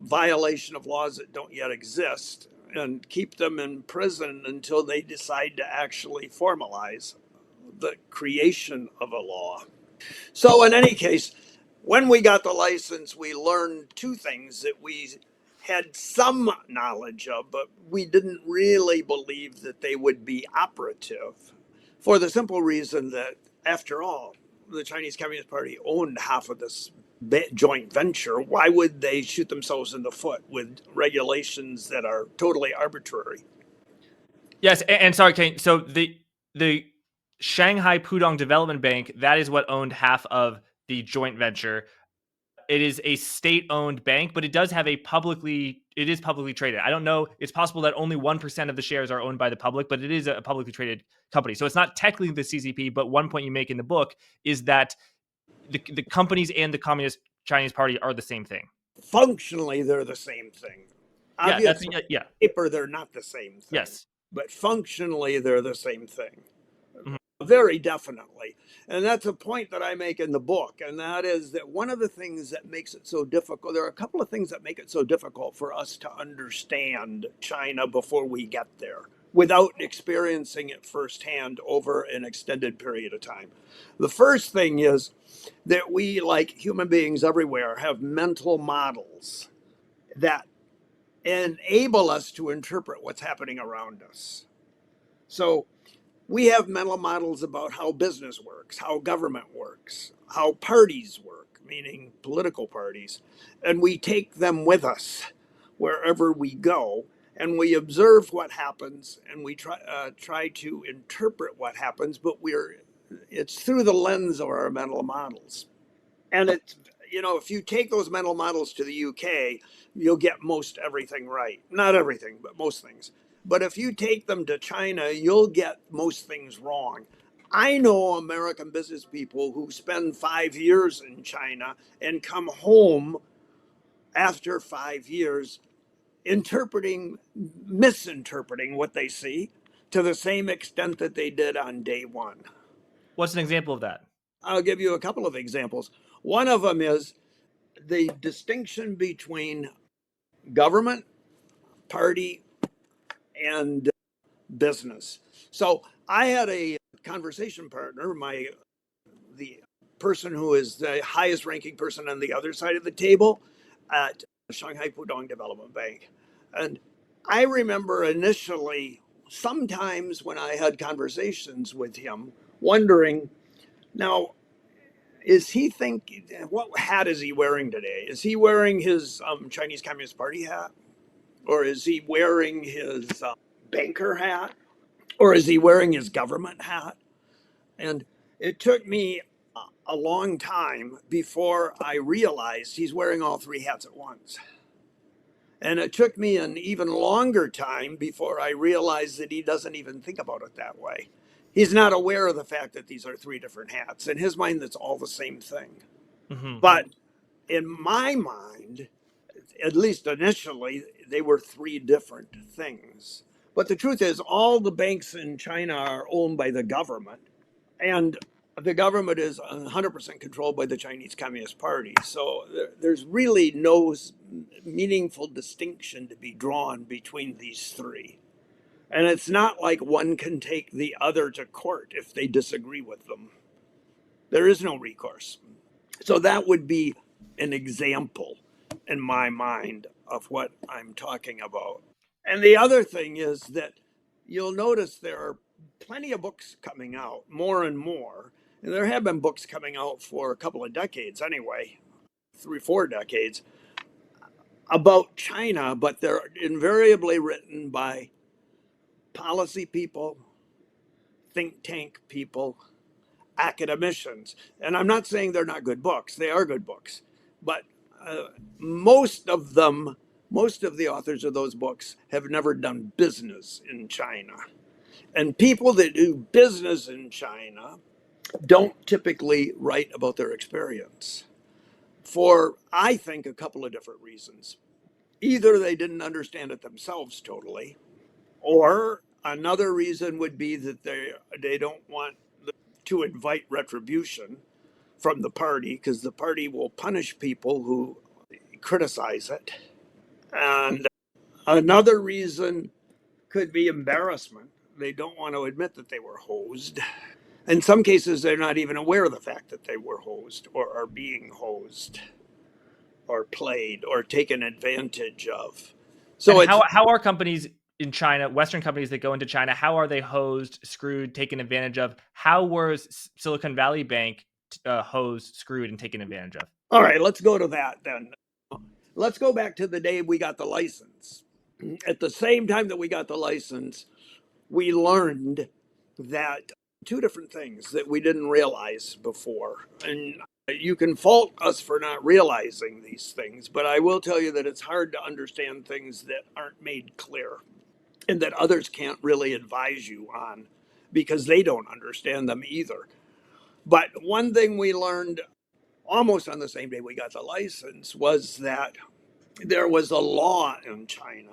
violation of laws that don't yet exist and keep them in prison until they decide to actually formalize the creation of a law. So, in any case, when we got the license, we learned two things that we had some knowledge of, but we didn't really believe that they would be operative for the simple reason that, after all, the Chinese Communist Party owned half of this joint venture. Why would they shoot themselves in the foot with regulations that are totally arbitrary? Yes, and sorry, Kane. So the Shanghai Pudong Development Bank, that is what owned half of the joint venture. It is a state-owned bank, but it does have it is publicly traded. I don't know. It's possible that only 1% of the shares are owned by the public, but it is a publicly traded company. So it's not technically the CCP, but one point you make in the book is that the companies and the Communist Chinese Party are the same thing. Functionally, they're the same thing. Yeah, Obviously, yeah. paper, they're not the same thing. Yes. But functionally, they're the same thing. Mhm. Very definitely. And that's a point that I make in the book. And that is that one of the things that makes it so difficult, there are a couple of things that make it so difficult for us to understand China before we get there without experiencing it firsthand over an extended period of time. The first thing is that we, like human beings everywhere, have mental models that enable us to interpret what's happening around us. So we have mental models about how business works, how government works, how parties work, meaning political parties, and we take them with us wherever we go, and we observe what happens, and we try to interpret what happens, but it's through the lens of our mental models. And it's, if you take those mental models to the UK, you'll get most everything right. Not everything, but most things. But if you take them to China, you'll get most things wrong. I know American business people who spend 5 years in China and come home after 5 years misinterpreting what they see, to the same extent that they did on day one. What's an example of that? I'll give you a couple of examples. One of them is the distinction between government, party, and business. So I had a conversation partner, the person who is the highest ranking person on the other side of the table at Shanghai Pudong Development Bank. And I remember initially, sometimes when I had conversations with him, wondering, now, is he thinking, what hat is he wearing today? Is he wearing his Chinese Communist Party hat? Or is he wearing his banker hat? Or is he wearing his government hat? And it took me a long time before I realized he's wearing all three hats at once. And it took me an even longer time before I realized that he doesn't even think about it that way. He's not aware of the fact that these are three different hats. In his mind, that's all the same thing. Mm-hmm. But in my mind, at least initially, they were three different things. But the truth is, all the banks in China are owned by the government. And the government is 100% controlled by the Chinese Communist Party. So there's really no meaningful distinction to be drawn between these three. And it's not like one can take the other to court if they disagree with them. There is no recourse. So that would be an example in my mind of what I'm talking about. And the other thing is that you'll notice there are plenty of books coming out, more and more. And there have been books coming out for a couple of decades anyway, 3-4 decades, about China, but they're invariably written by policy people, think tank people, academicians. And I'm not saying they're not good books. They are good books. But most of the authors of those books have never done business in China. And people that do business in China don't typically write about their experience for, I think, a couple of different reasons. Either they didn't understand it themselves totally, or another reason would be that they don't want to invite retribution from the party, because the party will punish people who criticize it. And another reason could be embarrassment. They don't want to admit that they were hosed. In some cases, they're not even aware of the fact that they were hosed or are being hosed or played or taken advantage of. So and how are companies in China, Western companies that go into China, how are they hosed, screwed, taken advantage of? How was Silicon Valley Bank hosed, screwed, and taken advantage of? All right, let's go to that then. Let's go back to the day we got the license. At the same time that we got the license, we learned that two different things that we didn't realize before. And you can fault us for not realizing these things, but I will tell you that it's hard to understand things that aren't made clear and that others can't really advise you on because they don't understand them either. But one thing we learned almost on the same day we got the license was that there was a law in China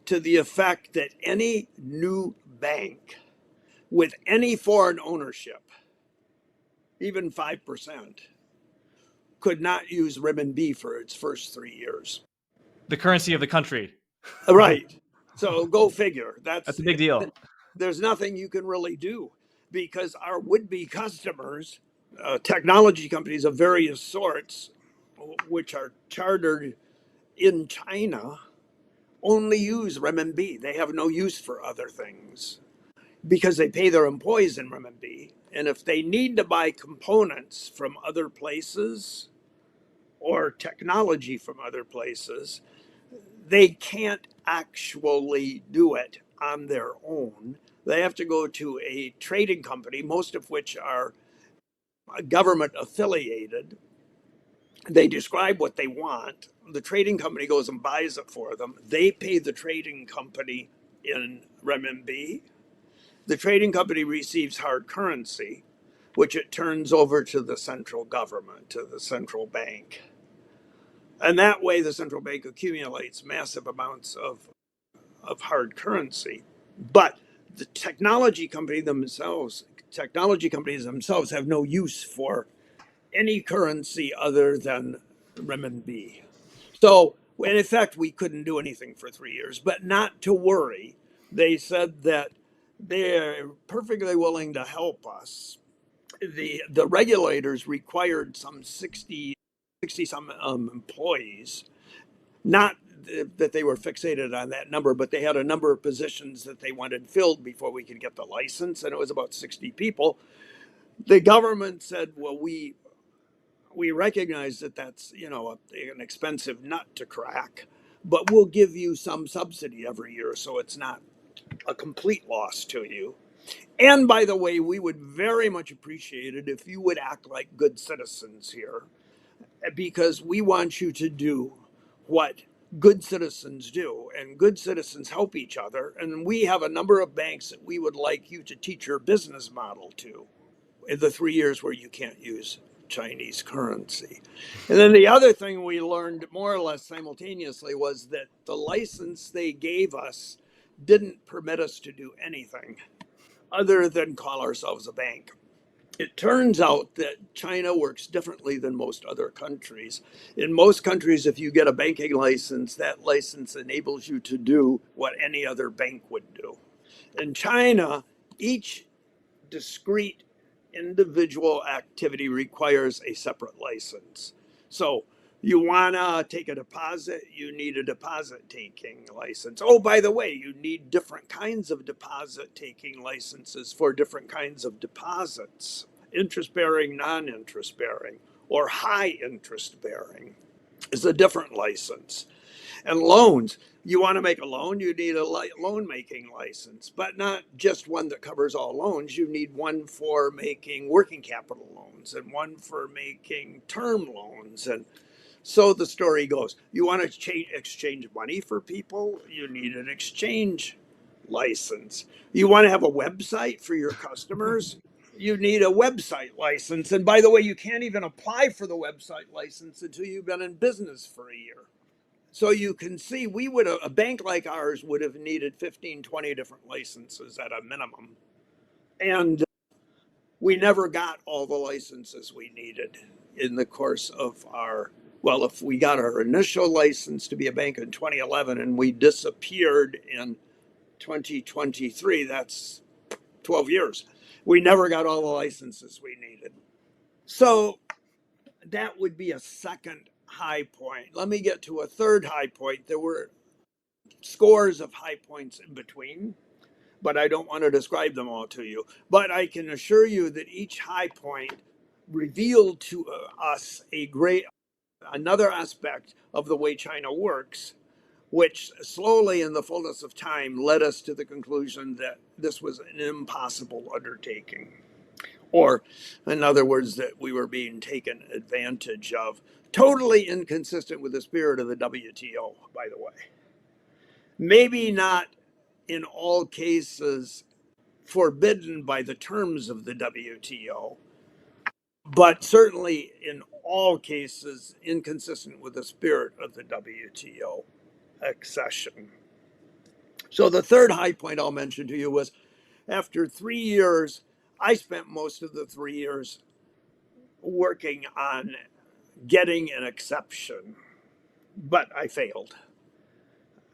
to the effect that any new bank with any foreign ownership, even 5%, could not use renminbi for its first 3 years. The currency of the country. Right. So go figure. That's a big deal. There's nothing you can really do because our would-be customers, technology companies of various sorts, which are chartered in China, only use renminbi. They have no use for other things because they pay their employees in renminbi. And if they need to buy components from other places or technology from other places, they can't actually do it on their own. They have to go to a trading company, most of which are government affiliated. They describe what they want. The trading company goes and buys it for them. They pay the trading company in renminbi. The trading company receives hard currency, which it turns over to the central government, to the central bank. And that way, the central bank accumulates massive amounts of hard currency. But the technology companies themselves have no use for any currency other than renminbi. So, in effect, we couldn't do anything for 3 years, but not to worry. They said that they're perfectly willing to help us. The regulators required some 60 some employees, not that they were fixated on that number, but they had a number of positions that they wanted filled before we could get the license, and it was about 60 people. The government said, well, we recognize that that's an expensive nut to crack, but we'll give you some subsidy every year, so it's not a complete loss to you. And by the way, we would very much appreciate it if you would act like good citizens here, because we want you to do what good citizens do, and good citizens help each other. And we have a number of banks that we would like you to teach your business model to in the 3 years where you can't use Chinese currency. And then the other thing we learned more or less simultaneously was that the license they gave us didn't permit us to do anything other than call ourselves a bank. It turns out that China works differently than most other countries. In most countries, if you get a banking license, that license enables you to do what any other bank would do. In China, each discrete individual activity requires a separate license. So you want to take a deposit, you need a deposit taking license. Oh, by the way, you need different kinds of deposit taking licenses for different kinds of deposits: interest bearing, non interest bearing, or high interest bearing is a different license. And loans, you want to make a loan, you need a loan making license, but not just one that covers all loans. You need one for making working capital loans and one for making term loans. And so the story goes. You want to exchange money for people, you need an exchange license. You want to have a website for your customers, you need a website license. And by the way, you can't even apply for the website license until you've been in business for a year. So you can see a bank like ours would have needed 15, 20 different licenses at a minimum. And we never got all the licenses we needed in the course of if we got our initial license to be a bank in 2011 and we disappeared in 2023, that's 12 years. We never got all the licenses we needed. So that would be a second high point. Let me get to a third high point. There were scores of high points in between, but I don't want to describe them all to you. But I can assure you that each high point revealed to us another aspect of the way China works, which slowly in the fullness of time led us to the conclusion that this was an impossible undertaking. Or, in other words, that we were being taken advantage of. Totally inconsistent with the spirit of the WTO, by the way. Maybe not in all cases forbidden by the terms of the WTO, but certainly in all cases inconsistent with the spirit of the WTO accession. So the third high point I'll mention to you was after 3 years, I spent most of the 3 years working on getting an exception, but I failed.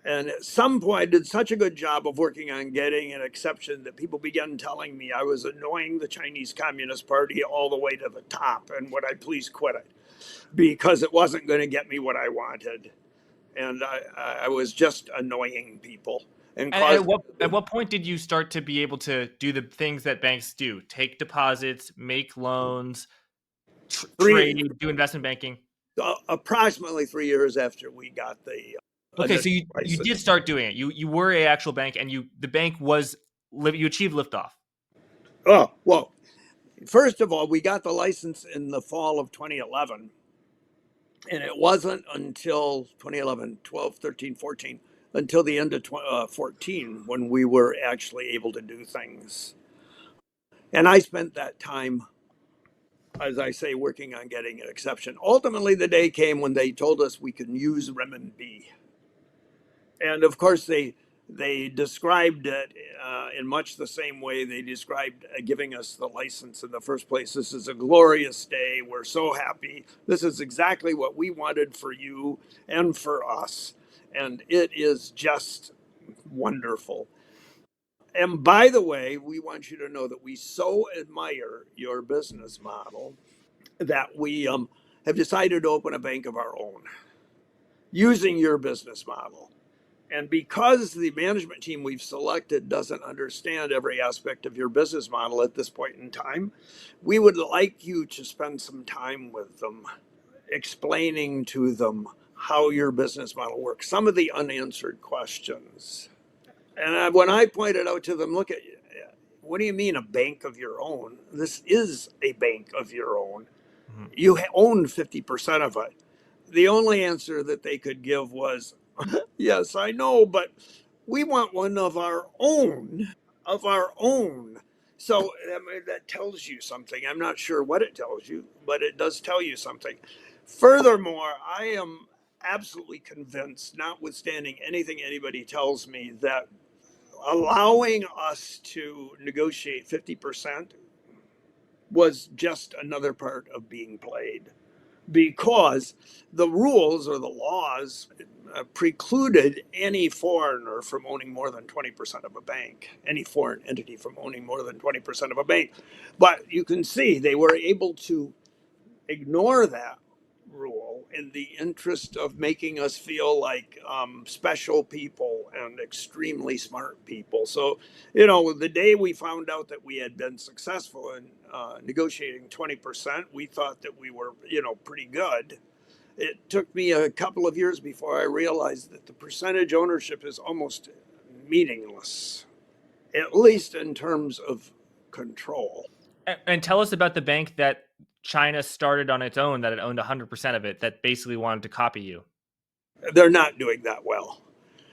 And at some point, I did such a good job of working on getting an exception that people began telling me I was annoying the Chinese Communist Party all the way to the top, and would I please quit it, because it wasn't going to get me what I wanted. And I was just annoying people. And at what point did you start to be able to do the things that banks do? Take deposits, make loans, trade, do investment banking? Approximately 3 years after we got the Okay, so you did start doing it. You were a actual bank, and you achieved liftoff. Oh, well, first of all, we got the license in the fall of 2011. And it wasn't until 2011, 12, 13, 14, until the end of 14 when we were actually able to do things. And I spent that time, as I say, working on getting an exception. Ultimately, the day came when they told us we could use renminbi. And of course, they They described it in much the same way they described giving us the license in the first place. This is a glorious day. We're so happy. This is exactly what we wanted for you and for us. And it is just wonderful. And by the way, we want you to know that we so admire your business model that we have decided to open a bank of our own using your business model. And because the management team we've selected doesn't understand every aspect of your business model at this point in time, we would like you to spend some time with them, explaining to them how your business model works, some of the unanswered questions. And when I pointed out to them, look at, what do you mean a bank of your own? This is a bank of your own. Mhm. You own 50% of it. The only answer that they could give was, yes, I know, but we want one of our own, of our own. So that tells you something. I'm not sure what it tells you, but it does tell you something. Furthermore, I am absolutely convinced, notwithstanding anything anybody tells me, that allowing us to negotiate 50% was just another part of being played, because the rules or the laws precluded any foreigner from owning more than 20% of a bank, any foreign entity from owning more than 20% of a bank. But you can see they were able to ignore that rule in the interest of making us feel like special people and extremely smart people. So, the day we found out that we had been successful in negotiating 20%, we thought that we were, pretty good. It took me a couple of years before I realized that the percentage ownership is almost meaningless, at least in terms of control. And tell us about the bank that China started on its own, that it owned 100% of it, that basically wanted to copy you. They're not doing that well.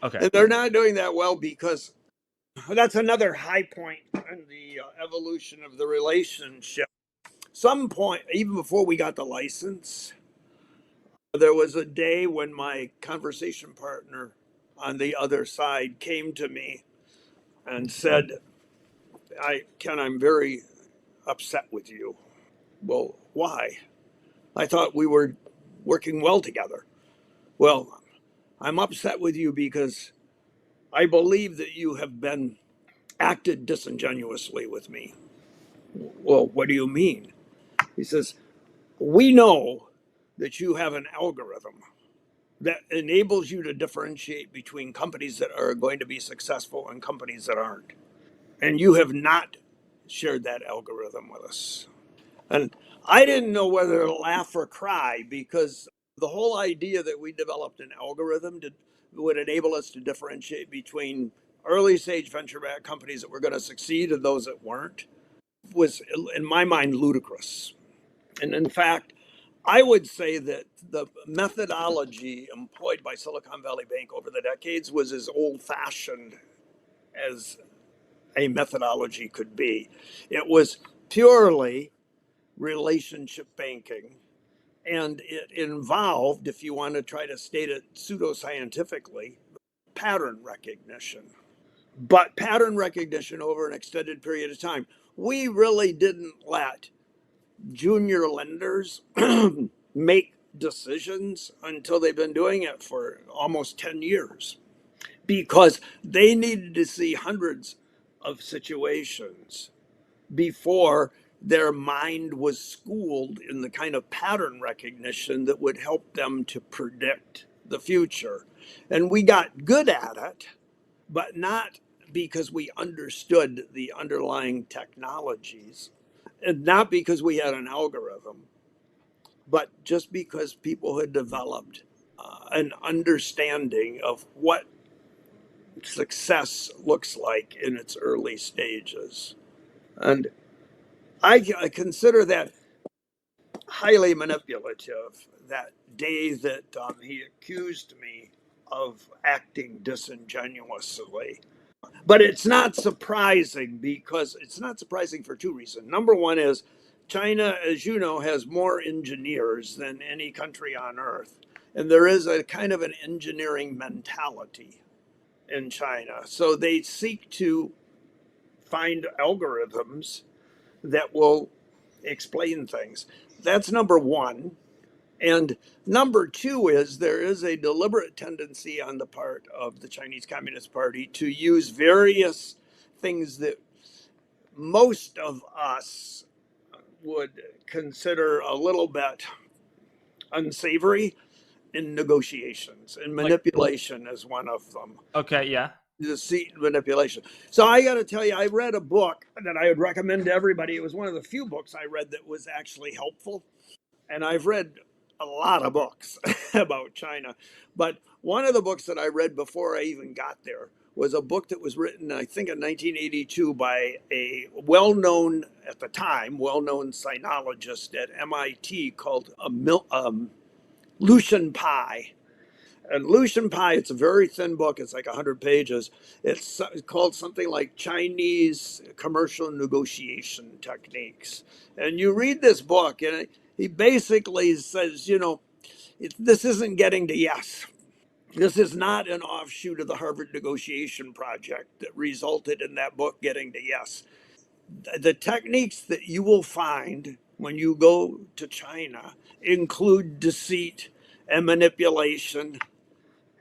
Okay. And they're not doing that well because that's another high point in the evolution of the relationship. Some point, even before we got the license, there was a day when my conversation partner on the other side came to me and said, Ken, I'm very upset with you. Well, why? I thought we were working well together. Well, I'm upset with you because I believe that you have been acted disingenuously with me. Well, what do you mean? He says, we know that you have an algorithm that enables you to differentiate between companies that are going to be successful and companies that aren't. And you have not shared that algorithm with us. And I didn't know whether to laugh or cry, because the whole idea that we developed an algorithm would enable us to differentiate between early stage venture backed companies that were going to succeed and those that weren't was, in my mind, ludicrous. And in fact, I would say that the methodology employed by Silicon Valley Bank over the decades was as old fashioned as a methodology could be. It was purely relationship banking, and it involved, if you want to try to state it pseudoscientifically, pattern recognition. But pattern recognition over an extended period of time. We really didn't let junior lenders make decisions until they've been doing it for almost 10 years, because they needed to see hundreds of situations before their mind was schooled in the kind of pattern recognition that would help them to predict the future. And we got good at it, but not because we understood the underlying technologies, and not because we had an algorithm, but just because people had developed an understanding of what success looks like in its early stages. And I consider that highly manipulative, that day that he accused me of acting disingenuously. But it's not surprising, because it's not surprising for two reasons. Number one is China, as you know, has more engineers than any country on earth. And there is a kind of an engineering mentality. in China. So they seek to find algorithms that will explain things. That's number one. And number two is there is a deliberate tendency on the part of the Chinese Communist Party to use various things that most of us would consider a little bit unsavory in negotiations, and Like, manipulation is one of them. okay, yeah. Deceit and manipulation. So I got to tell you, I read a book that I would recommend to everybody. It was one of the few books I read that was actually helpful. And I've read a lot of books about China. But one of the books that I read before I even got there was a book that was written, I think, in 1982 by a well-known, at the time, well-known sinologist at MIT called Lucian Pai. And Lucian Pai, it's a very thin book. It's like 100 pages. It's called something like Chinese Commercial Negotiation Techniques. And you read this book, and he basically says, this isn't getting to yes. This is not an offshoot of the Harvard negotiation project that resulted in that book getting to yes. The techniques that you will find when you go to China include deceit and manipulation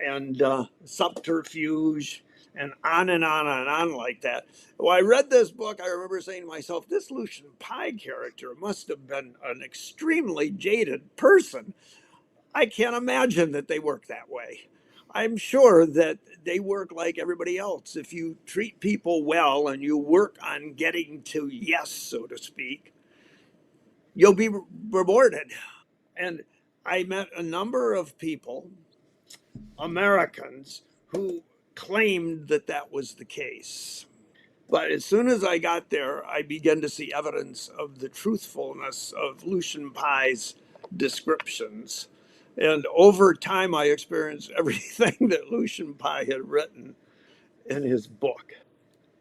and subterfuge and on and on and on like that. When I read this book, I remember saying to myself, this Lucian Pai character must have been an extremely jaded person. I can't imagine that they work that way. I'm sure that they work like everybody else. If you treat people well and you work on getting to yes, so to speak, you'll be rewarded. And I met a number of people, Americans, who claimed that that was the case. But as soon as I got there, I began to see evidence of the truthfulness of Lucian Pai's descriptions. And over time, I experienced everything that Lucian Pai had written in his book.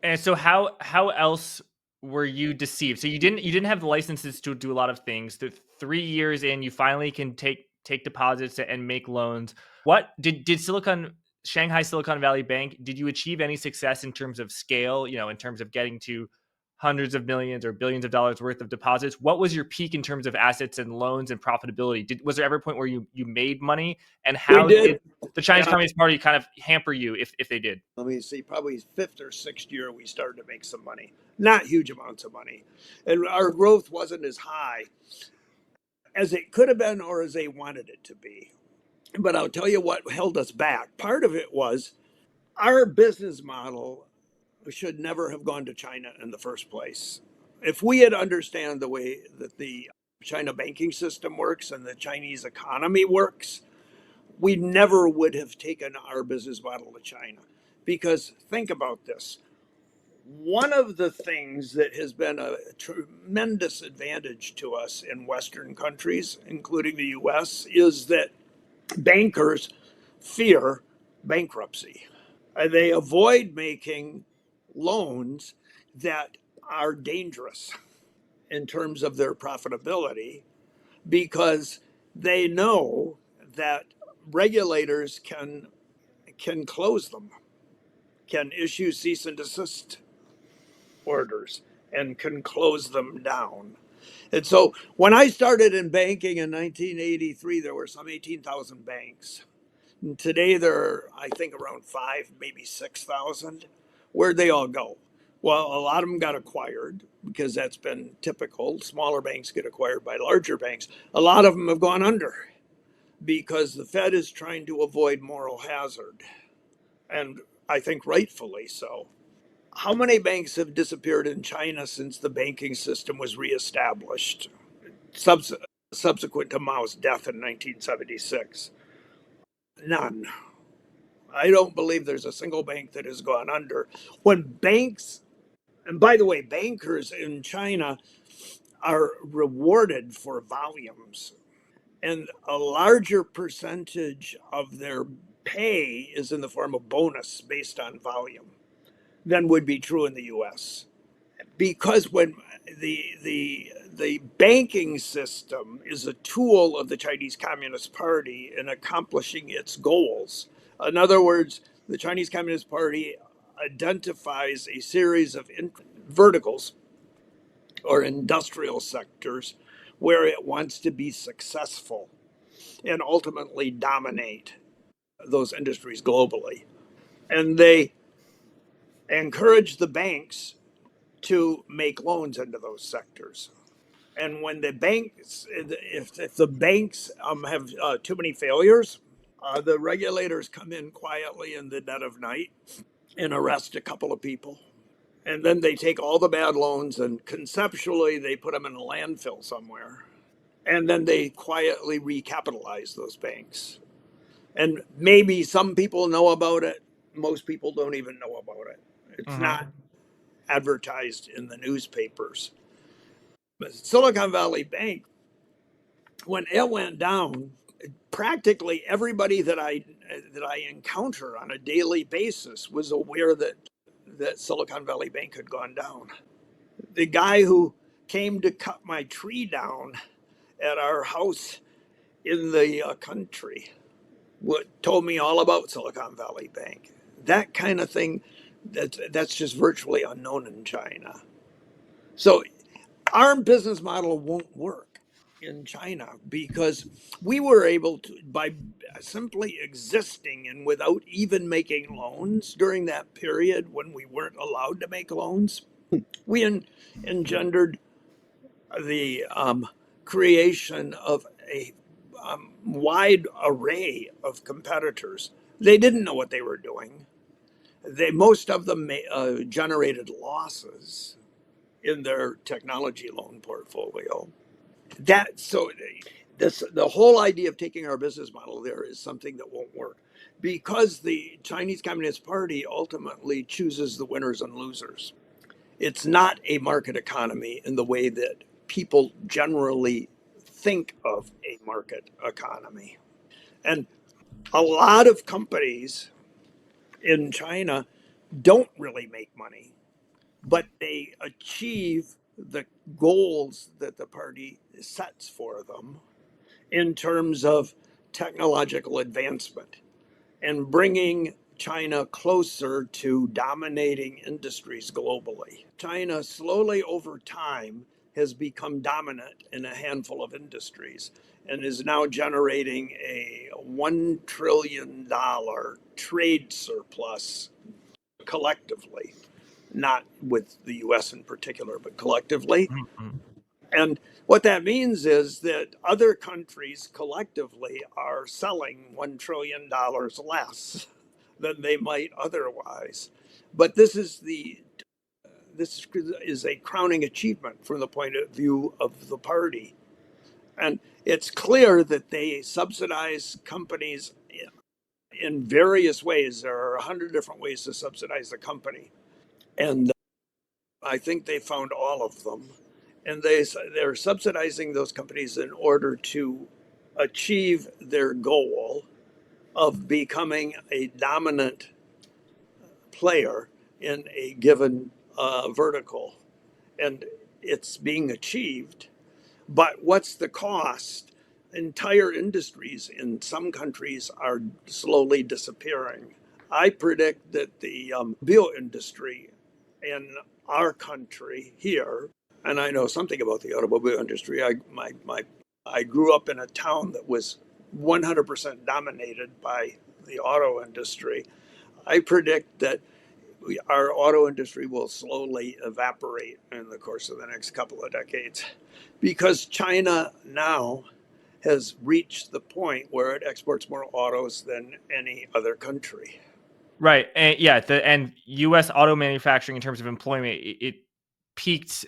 And so how else were you deceived? So you didn't have the licenses to do a lot of things. The 3 years in, you finally can take deposits and make loans. What did Shanghai Silicon Valley Bank, did you achieve any success in terms of scale, in terms of getting to hundreds of millions or billions of dollars worth of deposits? What was your peak in terms of assets and loans and profitability? Was there ever a point where you made money? And We how did did. the Chinese Yeah, Communist Party kind of hamper you if they did? let me see, probably fifth or sixth year, we started to make some money. Not huge amounts of money. And our growth wasn't as high as it could have been or as they wanted it to be. But I'll tell you what held us back. Part of it was our business model should never have gone to China in the first place. If we had understand the way that the China banking system works and the Chinese economy works, we never would have taken our business model to China. Because think about this. One of the things that has been a tremendous advantage to us in Western countries, including the US, is that bankers fear bankruptcy. They avoid making loans that are dangerous in terms of their profitability because they know that regulators can close them, can issue cease and desist orders, and can close them down. And so when I started in banking in 1983, there were some 18,000 banks. And today there are, I think, around five, maybe 6,000. Where'd they all go? Well, a lot of them got acquired because that's been typical. Smaller banks get acquired by larger banks. A lot of them have gone under because the Fed is trying to avoid moral hazard. And I think rightfully so. How many banks have disappeared in China since the banking system was reestablished, subsequent to Mao's death in 1976? None. I don't believe there's a single bank that has gone under. When banks, and by the way, bankers in China are rewarded for volumes, and a larger percentage of their pay is in the form of bonus based on volume than would be true in the US. Because when the banking system is a tool of the Chinese Communist Party in accomplishing its goals. In other words, the Chinese Communist Party identifies a series of verticals or industrial sectors where it wants to be successful and ultimately dominate those industries globally. And they encourage the banks to make loans into those sectors. And when the banks, if the banks have too many failures, the regulators come in quietly in the dead of night and arrest a couple of people. And then they take all the bad loans and conceptually they put them in a landfill somewhere. And then they quietly recapitalize those banks. And maybe some people know about it. Most people don't even know about it. It's not advertised in the newspapers. But Silicon Valley Bank, when it went down, practically everybody that I encounter on a daily basis was aware that Silicon Valley Bank had gone down. The guy who came to cut my tree down at our house in the country told me all about Silicon Valley Bank. That kind of thing, that's just virtually unknown in China. So our business model won't work in China because we were able to, by simply existing and without even making loans during that period when we weren't allowed to make loans, we engendered the creation of a wide array of competitors. They didn't know what they were doing. Most of them generated losses in their technology loan portfolio. The whole idea of taking our business model there is something that won't work because the Chinese Communist Party ultimately chooses the winners and losers. It's not a market economy in the way that people generally think of a market economy. And a lot of companies in China don't really make money, but they achieve the goals that the party sets for them in terms of technological advancement and bringing China closer to dominating industries globally. China slowly over time has become dominant in a handful of industries and is now generating a $1 trillion trade surplus collectively, not with the US in particular, but collectively. And what that means is that other countries collectively are selling $1 trillion less than they might otherwise. But this is a crowning achievement from the point of view of the party. And it's clear that they subsidize companies in various ways. There are 100 different ways to subsidize a company. And I think they found all of them. And they're subsidizing those companies in order to achieve their goal of becoming a dominant player in a given vertical. And it's being achieved. But what's the cost? Entire industries in some countries are slowly disappearing. I predict that the automobile industry in our country here, and I know something about the automobile industry. I grew up in a town that was 100% dominated by the auto industry. I predict that our auto industry will slowly evaporate in the course of the next couple of decades because China now has reached the point where it exports more autos than any other country. Right. And yeah, and US auto manufacturing in terms of employment, it peaked,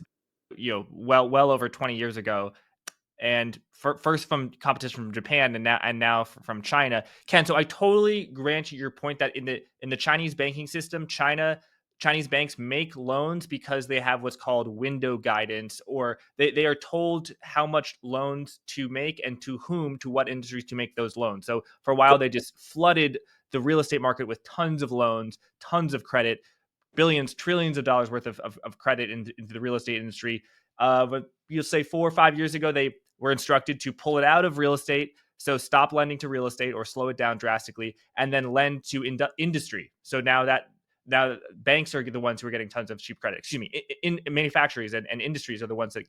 well over 20 years ago. And first from competition from Japan and now from China. Ken, so I totally grant you your point that in the Chinese banking system, Chinese banks make loans because they have what's called window guidance, or they are told how much loans to make and to whom, to what industries to make those loans. So for a while, they just flooded the real estate market with tons of loans, tons of credit, billions, trillions of dollars worth of credit into the real estate industry. But you'll say 4 or 5 years ago, they were instructed to pull it out of real estate, So stop lending to real estate or slow it down drastically, and then lend to industry. So now banks are the ones who are getting tons of cheap credit. Excuse me, in manufacturers and industries are the ones that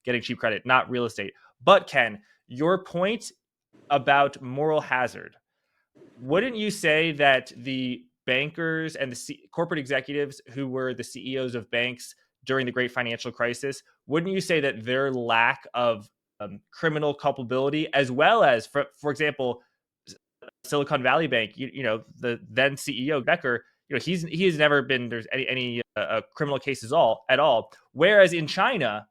getting cheap credit, not real estate. But Ken, your point about moral hazard, wouldn't you say that the bankers and the corporate executives who were the CEOs of banks during the great financial crisis, wouldn't you say that their lack of criminal culpability, as well as, for example, Silicon Valley Bank, the then CEO Becker, he has never been there's any criminal cases at all. Whereas in China,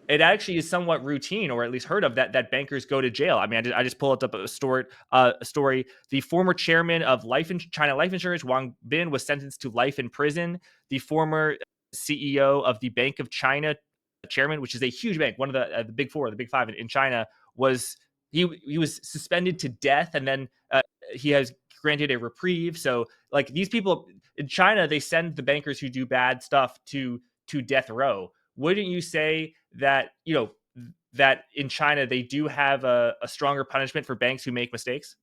it actually is somewhat routine, or at least heard of, that bankers go to jail. I mean, I just pulled up a story. The former chairman of China Life Insurance, Wang Bin, was sentenced to life in prison. The former CEO of the Bank of China, chairman, which is a huge bank, one of the big four, the big five in China, he was suspended to death, and then he has granted a reprieve. So, like, these people in China, they send the bankers who do bad stuff to death row. Wouldn't you say that that in China they do have a stronger punishment for bankers who make mistakes?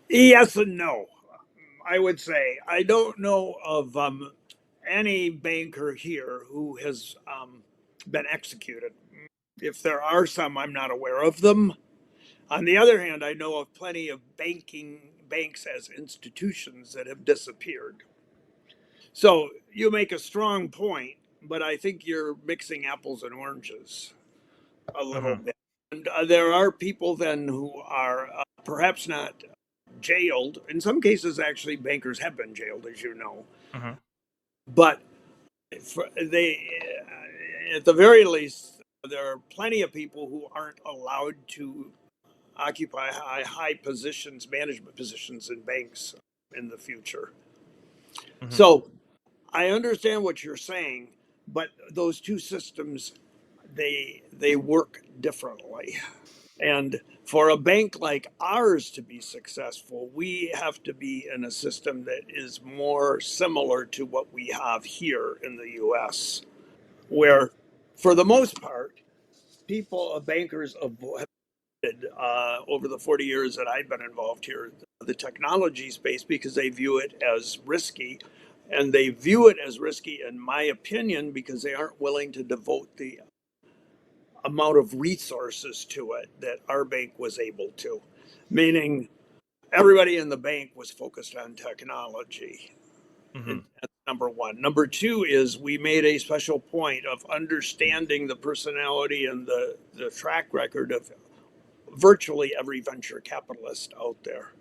Yes and no. I would say I don't know of any banker here who has been executed. If there are some, I'm not aware of them. On the other hand, I know of plenty of banks as institutions that have disappeared. So you make a strong point, but I think you're mixing apples and oranges a little bit. And there are people then who are perhaps not jailed. In some cases, actually, bankers have been jailed, as you know. But at the very least, there are plenty of people who aren't allowed to occupy high positions, management positions in banks in the future. So I understand what you're saying, but those two systems, they work differently. And for a bank like ours to be successful, we have to be in a system that is more similar to what we have here in the US, where, for the most part, bankers avoided over the 40 years that I've been involved here, the technology space, because they view it as risky. And they view it as risky, in my opinion, because they aren't willing to devote the amount of resources to it that our bank was able to. Meaning, everybody in the bank was focused on technology. That's number one. Number two is we made a special point of understanding the personality and the track record of virtually every venture capitalist out there.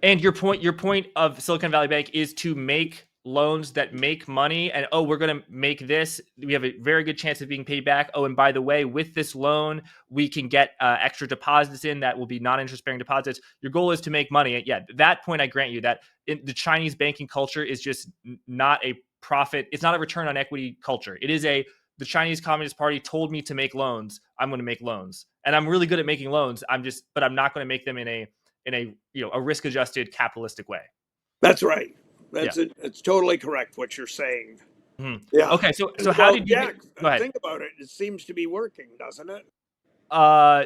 And your point of Silicon Valley Bank is to make loans that make money, and we're going to make this. We have a very good chance of being paid back. And by the way, with this loan, we can get extra deposits in that will be non-interest bearing deposits. Your goal is to make money. Yeah, that point I grant you that the Chinese banking culture is just not a profit. It's not a return on equity culture. It is the Chinese Communist Party told me to make loans. I'm going to make loans, and I'm really good at making loans. But I'm not going to make them in a risk-adjusted capitalistic way. That's right. It's totally correct what you're saying. Yeah. Okay. So how did you? Go ahead. Think about it. It seems to be working, doesn't it?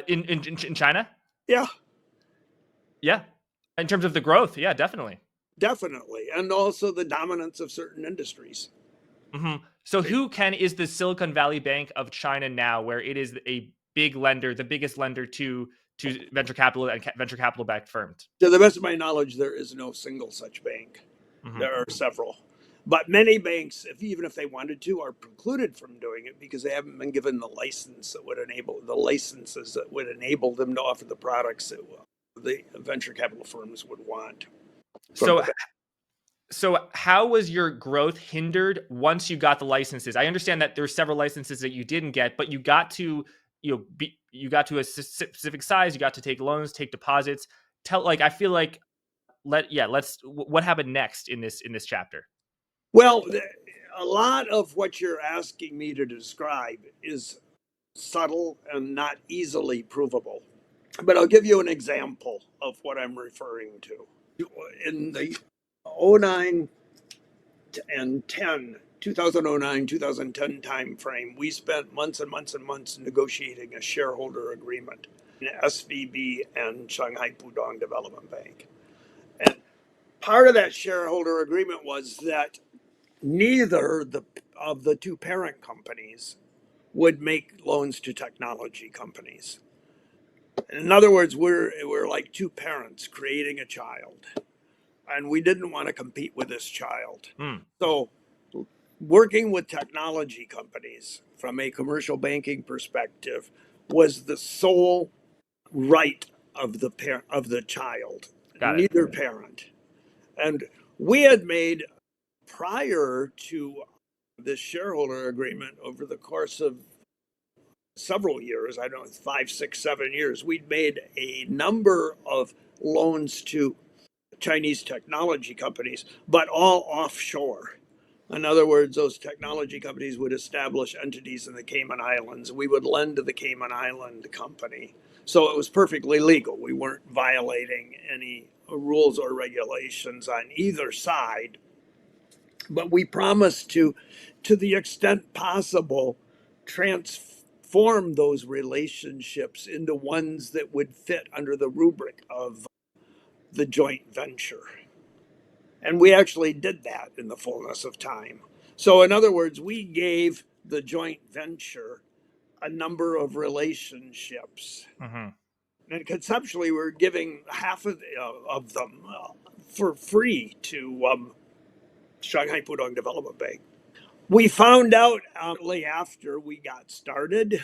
In China. Yeah. Yeah. In terms of the growth, yeah, definitely. Definitely, and also the dominance of certain industries. So who is the Silicon Valley Bank of China now, where it is a big lender, the biggest lender to venture capital and venture capital backed firms? To the best of my knowledge, there is no single such bank. There are several, but many banks, even if they wanted to, are precluded from doing it because they haven't been given the licenses that would enable them to offer the products that the venture capital firms would want. So how was your growth hindered once you got the licenses? I understand that there's several licenses that you didn't get, but you got to you got to a specific size. You got to take loans, take deposits. I feel like what happened next in this chapter? Well, a lot of what you're asking me to describe is subtle and not easily provable. But I'll give you an example of what I'm referring to. In the 09 and 10 2009, 2010 timeframe, we spent months and months and months negotiating a shareholder agreement in SVB and Shanghai Pudong Development Bank. And part of that shareholder agreement was that neither of the two parent companies would make loans to technology companies. In other words, we're like two parents creating a child, and we didn't want to compete with this child. So working with technology companies from a commercial banking perspective was the sole right of the child, Got it. neither parent. And we had made, prior to this shareholder agreement, over the course of several years, I don't know, 5, 6, 7 years, we'd made a number of loans to Chinese technology companies, but all offshore. In other words, those technology companies would establish entities in the Cayman Islands. We would lend to the Cayman Island company. So it was perfectly legal. We weren't violating any rules or regulations on either side. But we promised to the extent possible, transform those relationships into ones that would fit under the rubric of the joint venture. And we actually did that in the fullness of time. So in other words, we gave the joint venture a number of relationships. And conceptually, we're giving half of them for free to Shanghai Pudong Development Bank. We found out shortly after we got started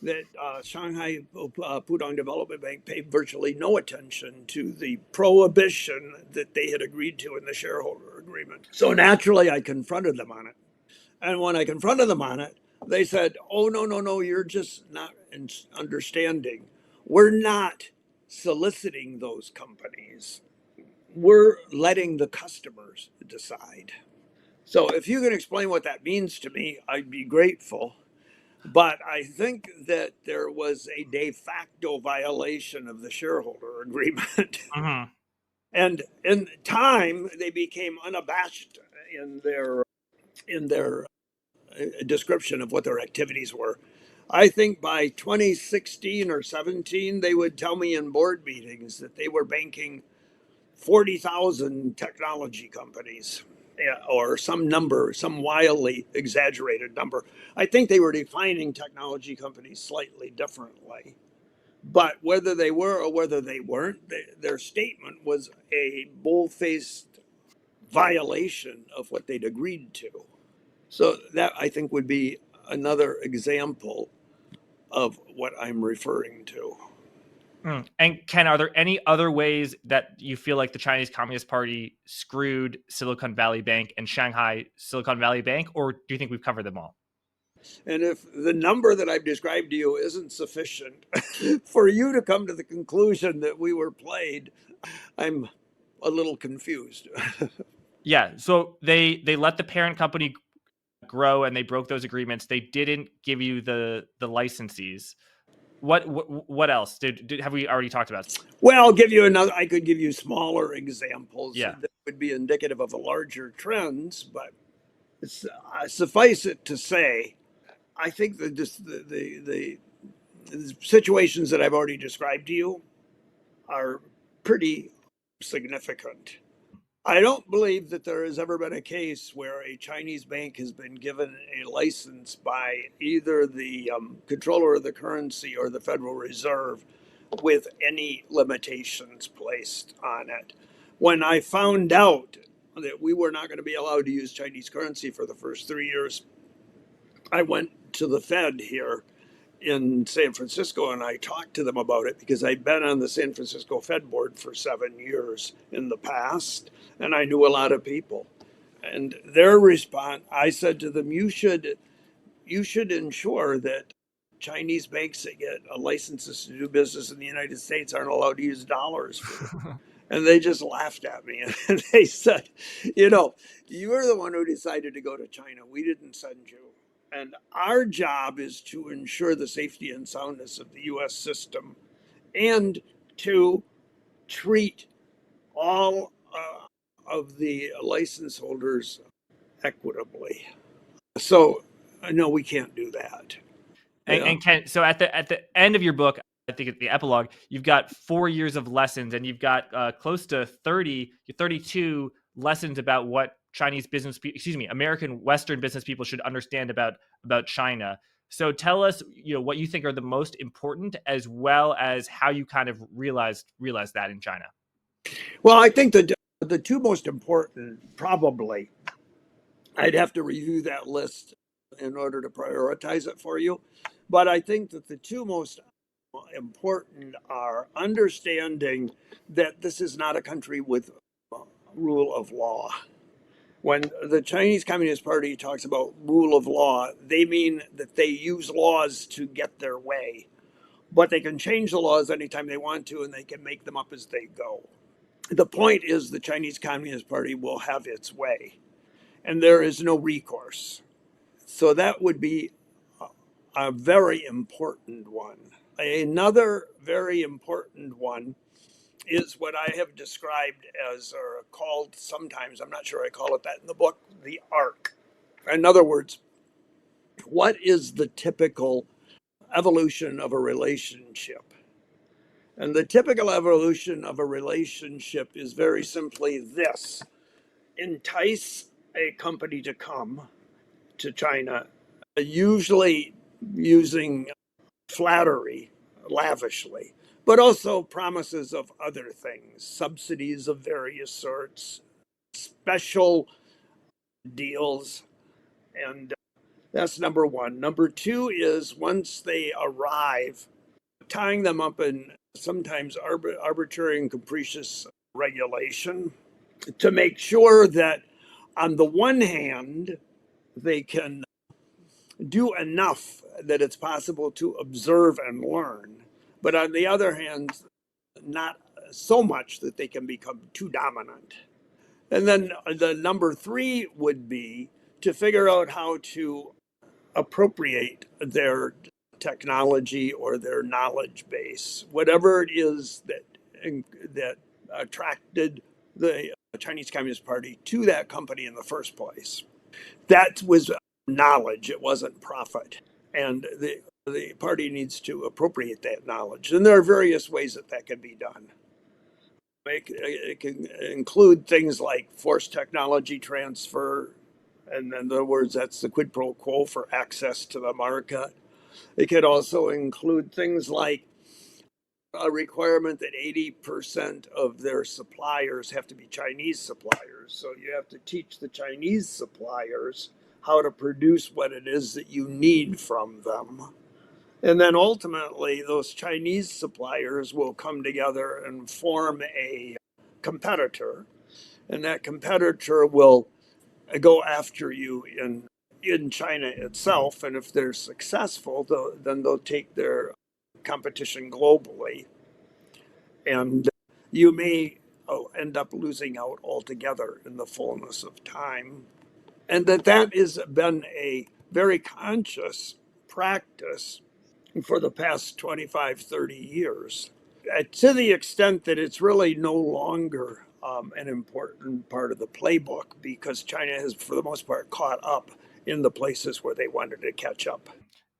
that Shanghai Pudong Development Bank paid virtually no attention to the prohibition that they had agreed to in the shareholder agreement. So naturally, I confronted them on it. And when I confronted them on it, they said, "Oh, no, you're just not understanding. We're not soliciting those companies. We're letting the customers decide." So if you can explain what that means to me, I'd be grateful. But I think that there was a de facto violation of the shareholder agreement. And in time, they became unabashed in their description of what their activities were. I think by 2016 or 17, they would tell me in board meetings that they were banking 40,000 technology companies, or some number, some wildly exaggerated number. I think they were defining technology companies slightly differently. But whether they were or whether they weren't, their statement was a bull-faced violation of what they'd agreed to. So that, I think, would be another example of what I'm referring to. And Ken, are there any other ways that you feel like the Chinese Communist Party screwed Silicon Valley Bank and Shanghai Silicon Valley Bank, or do you think we've covered them all? And if the number that I've described to you isn't sufficient for you to come to the conclusion that we were played, I'm a little confused. Yeah, so they let the parent company grow and they broke those agreements. They didn't give you the licensees. What else have we already talked about? Well, I'll give you another. I could give you smaller examples that would be indicative of larger trends, but suffice it to say, I think that the situations that I've already described to you are pretty significant. I don't believe that there has ever been a case where a Chinese bank has been given a license by either the controller of the currency or the Federal Reserve with any limitations placed on it. When I found out that we were not going to be allowed to use Chinese currency for the first 3 years, I went to the Fed here in San Francisco and I talked to them about it because I'd been on the San Francisco Fed board for 7 years in the past and I knew a lot of people. And their response, I said to them, you should ensure that Chinese banks that get licenses to do business in the United States aren't allowed to use dollars. And they just laughed at me and they said, you're the one who decided to go to China. We didn't send you. And our job is to ensure the safety and soundness of the U.S. system and to treat all of the license holders equitably. So, no, we can't do that. Yeah. And Ken, so at the end of your book, I think at the epilogue, you've got 4 years of lessons, and you've got close to 32 lessons about what American Western business people should understand about China. So tell us, what you think are the most important, as well as how you kind of realized that in China. Well, I think the two most important, probably, I'd have to review that list in order to prioritize it for you. But I think that the two most important are understanding that this is not a country with rule of law. When the Chinese Communist Party talks about rule of law, they mean that they use laws to get their way. But they can change the laws anytime they want to, and they can make them up as they go. The point is the Chinese Communist Party will have its way, and there is no recourse. So that would be a very important one. Another very important one is what I have described as, or called sometimes, I'm not sure I call it that in the book, the arc. In other words, what is the typical evolution of a relationship? And the typical evolution of a relationship is very simply this: entice a company to come to China, usually using flattery lavishly, but also promises of other things, subsidies of various sorts, special deals. And that's number one. Number two is once they arrive, tying them up in sometimes arbitrary and capricious regulation to make sure that, on the one hand, they can do enough that it's possible to observe and learn, but on the other hand, not so much that they can become too dominant. And then the number three would be to figure out how to appropriate their technology or their knowledge base, whatever it is that attracted the Chinese Communist Party to that company in the first place. That was knowledge, it wasn't profit. And the party needs to appropriate that knowledge. And there are various ways that can be done. It can include things like forced technology transfer. And in other words, that's the quid pro quo for access to the market. It could also include things like a requirement that 80% of their suppliers have to be Chinese suppliers. So you have to teach the Chinese suppliers how to produce what it is that you need from them. And then ultimately, those Chinese suppliers will come together and form a competitor. And that competitor will go after you in China itself. And if they're successful, then they'll take their competition globally. And you may end up losing out altogether in the fullness of time. And that has been a very conscious practice for the past 25, 30 years, to the extent that it's really no longer an important part of the playbook, because China has, for the most part, caught up in the places where they wanted to catch up.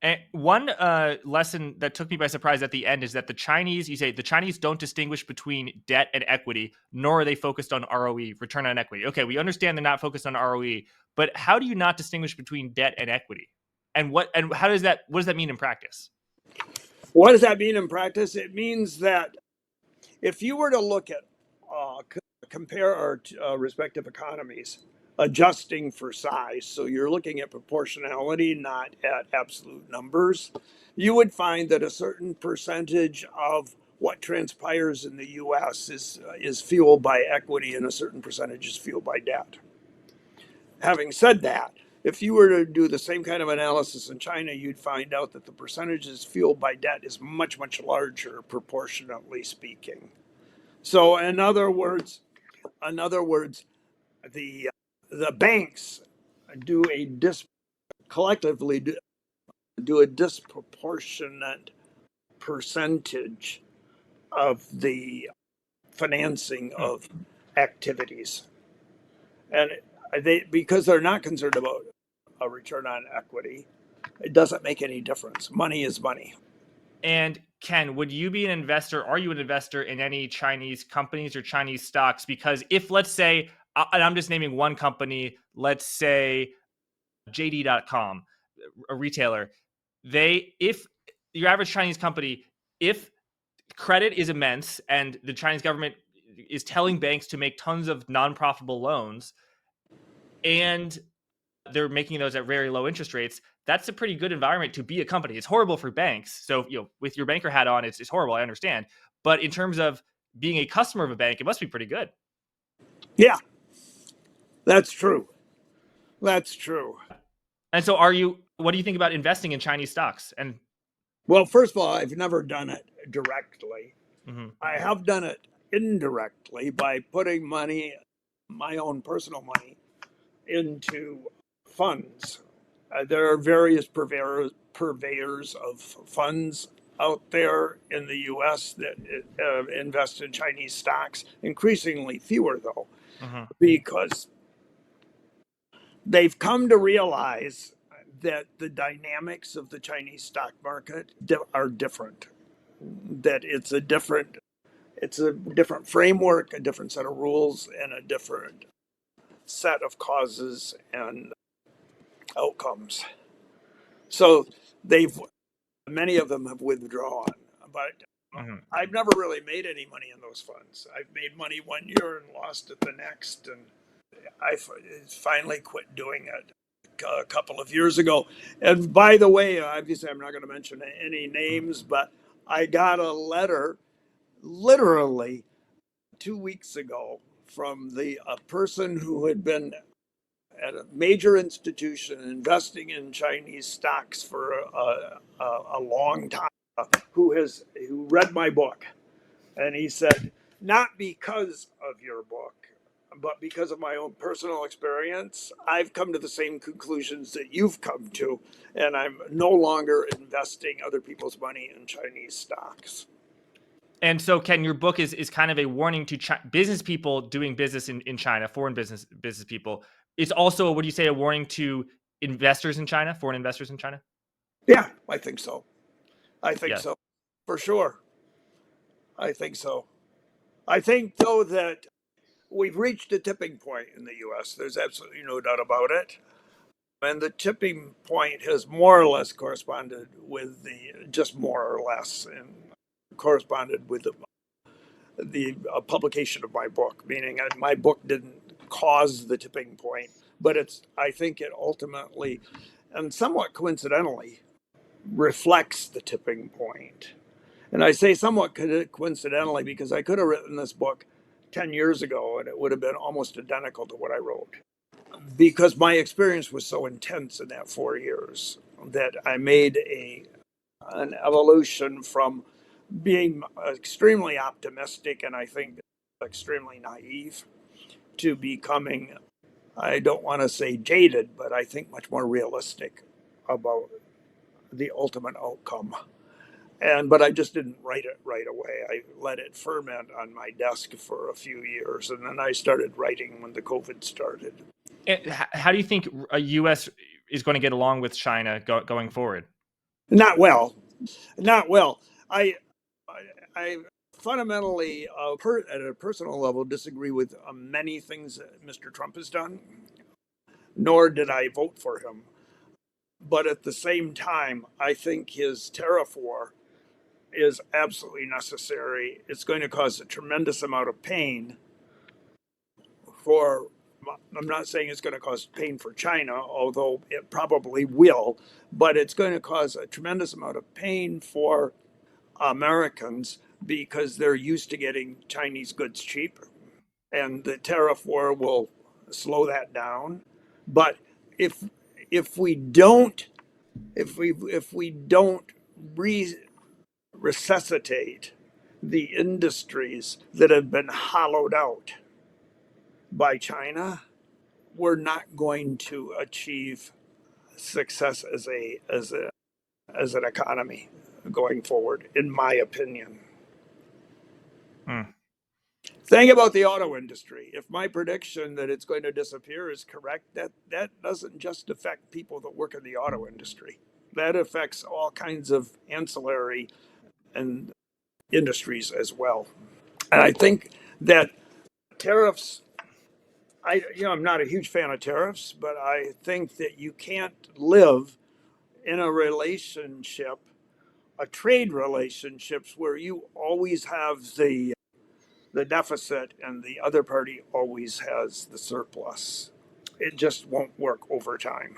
And one lesson that took me by surprise at the end is that you say the Chinese don't distinguish between debt and equity, nor are they focused on ROE, return on equity. Okay, we understand they're not focused on ROE, but how do you not distinguish between debt and equity? And what does that mean in practice? What does that mean in practice? It means that if you were to look at compare our respective economies, adjusting for size, so you're looking at proportionality, not at absolute numbers, you would find that a certain percentage of what transpires in the U.S. is fueled by equity, and a certain percentage is fueled by debt. Having said that, if you were to do the same kind of analysis in China, you'd find out that the percentages fueled by debt is much, much larger, proportionately speaking. So, in other words, the banks collectively do a disproportionate percentage of the financing of activities, and because they're not concerned about a return on equity. It doesn't make any difference. Money is money. And Ken, would you be an investor? Are you an investor in any Chinese companies or Chinese stocks? Because if, let's say, and I'm just naming one company, let's say JD.com, a retailer, if your average Chinese company, if credit is immense and the Chinese government is telling banks to make tons of non-profitable loans and they're making those at very low interest rates, that's a pretty good environment to be a company. It's horrible for banks. So, with your banker hat on, it's horrible. I understand. But in terms of being a customer of a bank, it must be pretty good. Yeah, that's true. That's true. And so what do you think about investing in Chinese stocks? And Well, first of all, I've never done it directly. Mhm. I have done it indirectly by putting money, my own personal money, into funds. There are various purveyors of funds out there in the US that invest in Chinese stocks, increasingly fewer though, Mhm. because they've come to realize that the dynamics of the Chinese stock market are different. That it's a different framework, a different set of rules, and a different set of causes and outcomes. So many of them have withdrawn, but Mhm. I've never really made any money in those funds. I've made money one year and lost it the next, and I finally quit doing it a couple of years ago. And by the way, obviously, I'm not going to mention any names, but I got a letter literally 2 weeks ago from a person who had been at a major institution investing in Chinese stocks for a long time, who read my book, and he said, not because of your book, but because of my own personal experience, I've come to the same conclusions that you've come to, and I'm no longer investing other people's money in Chinese stocks. And so, Ken, your book is kind of a warning to business people doing business in China, foreign business people. It's also, would you say, a warning to investors in China, foreign investors in China? Yeah, I think so. I think Yeah. so, for sure. I think so. I think, though, that we've reached a tipping point in the US. There's absolutely no doubt about it. And the tipping point has more or less corresponded with just more or less, and corresponded with the publication of my book, meaning my book didn't cause the tipping point, but I think it ultimately and somewhat coincidentally reflects the tipping point. And I say somewhat coincidentally because I could have written this book 10 years ago and it would have been almost identical to what I wrote. Because my experience was so intense in that 4 years that I made an evolution from being extremely optimistic and I think extremely naive to becoming, I don't want to say jaded, but I think much more realistic about the ultimate outcome. But I just didn't write it right away. I let it ferment on my desk for a few years, and then I started writing when the COVID started. How do you think a U.S. is going to get along with China going forward? Not well, not well. I, I fundamentally, at a personal level, disagree with many things that Mr. Trump has done. Nor did I vote for him. But at the same time, I think his tariff war is absolutely necessary. It's going to cause a tremendous amount of pain for, I'm not saying it's going to cause pain for China, although it probably will, but it's going to cause a tremendous amount of pain for Americans because they're used to getting Chinese goods cheap. And the tariff war will slow that down. But if if we don't if we don't resuscitate the industries that have been hollowed out by China, we're not going to achieve success as an economy going forward, in my opinion. Hmm. Thing about the auto industry, if my prediction that it's going to disappear is correct, that doesn't just affect people that work in the auto industry. That affects all kinds of ancillary and industries as well. And I think that tariffs, I'm not a huge fan of tariffs, but I think that you can't live in a relationship, a trade relationships where you always have the deficit and the other party always has the surplus. It just won't work over time.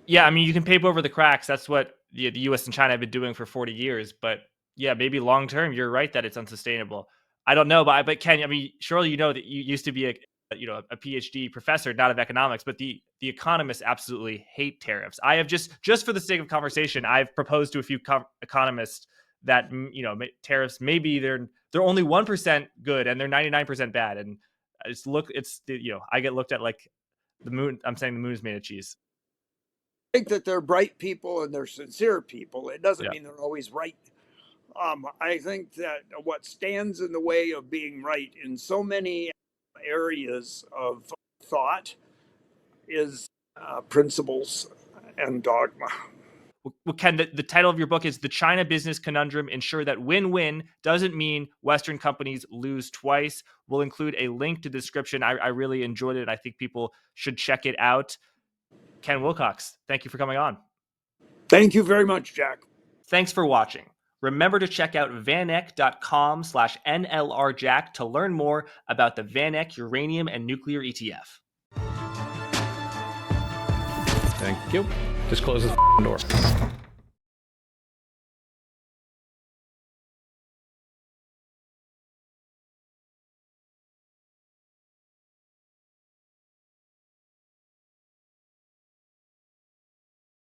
Yeah, I mean, you can paper over the cracks. That's what the U.S. and China have been doing for 40 years. But yeah, maybe long term, you're right that it's unsustainable. I don't know, but Ken, I mean, surely you know that you used to be a PhD professor, not of economics, but the economists absolutely hate tariffs. I have just for the sake of conversation, I've proposed to a few economists that tariffs maybe they're only 1% good and they're 99% bad, and I get looked at like the moon. I'm saying the moon is made of cheese. I think that they're bright people and they're sincere people. It doesn't Yeah. mean they're always right. I think that what stands in the way of being right in so many areas of thought is principles and dogma. Well, Ken, the title of your book is The China Business Conundrum. Ensure that win-win doesn't mean Western companies lose twice. We'll include a link to the description. I really enjoyed it. I think people should check it out. Ken Wilcox, thank you for coming on. Thank you very much, Jack. Thanks for watching. Remember to check out vaneck.com/NLRJack to learn more about the VanEck Uranium and Nuclear ETF. Thank you. Just close the door.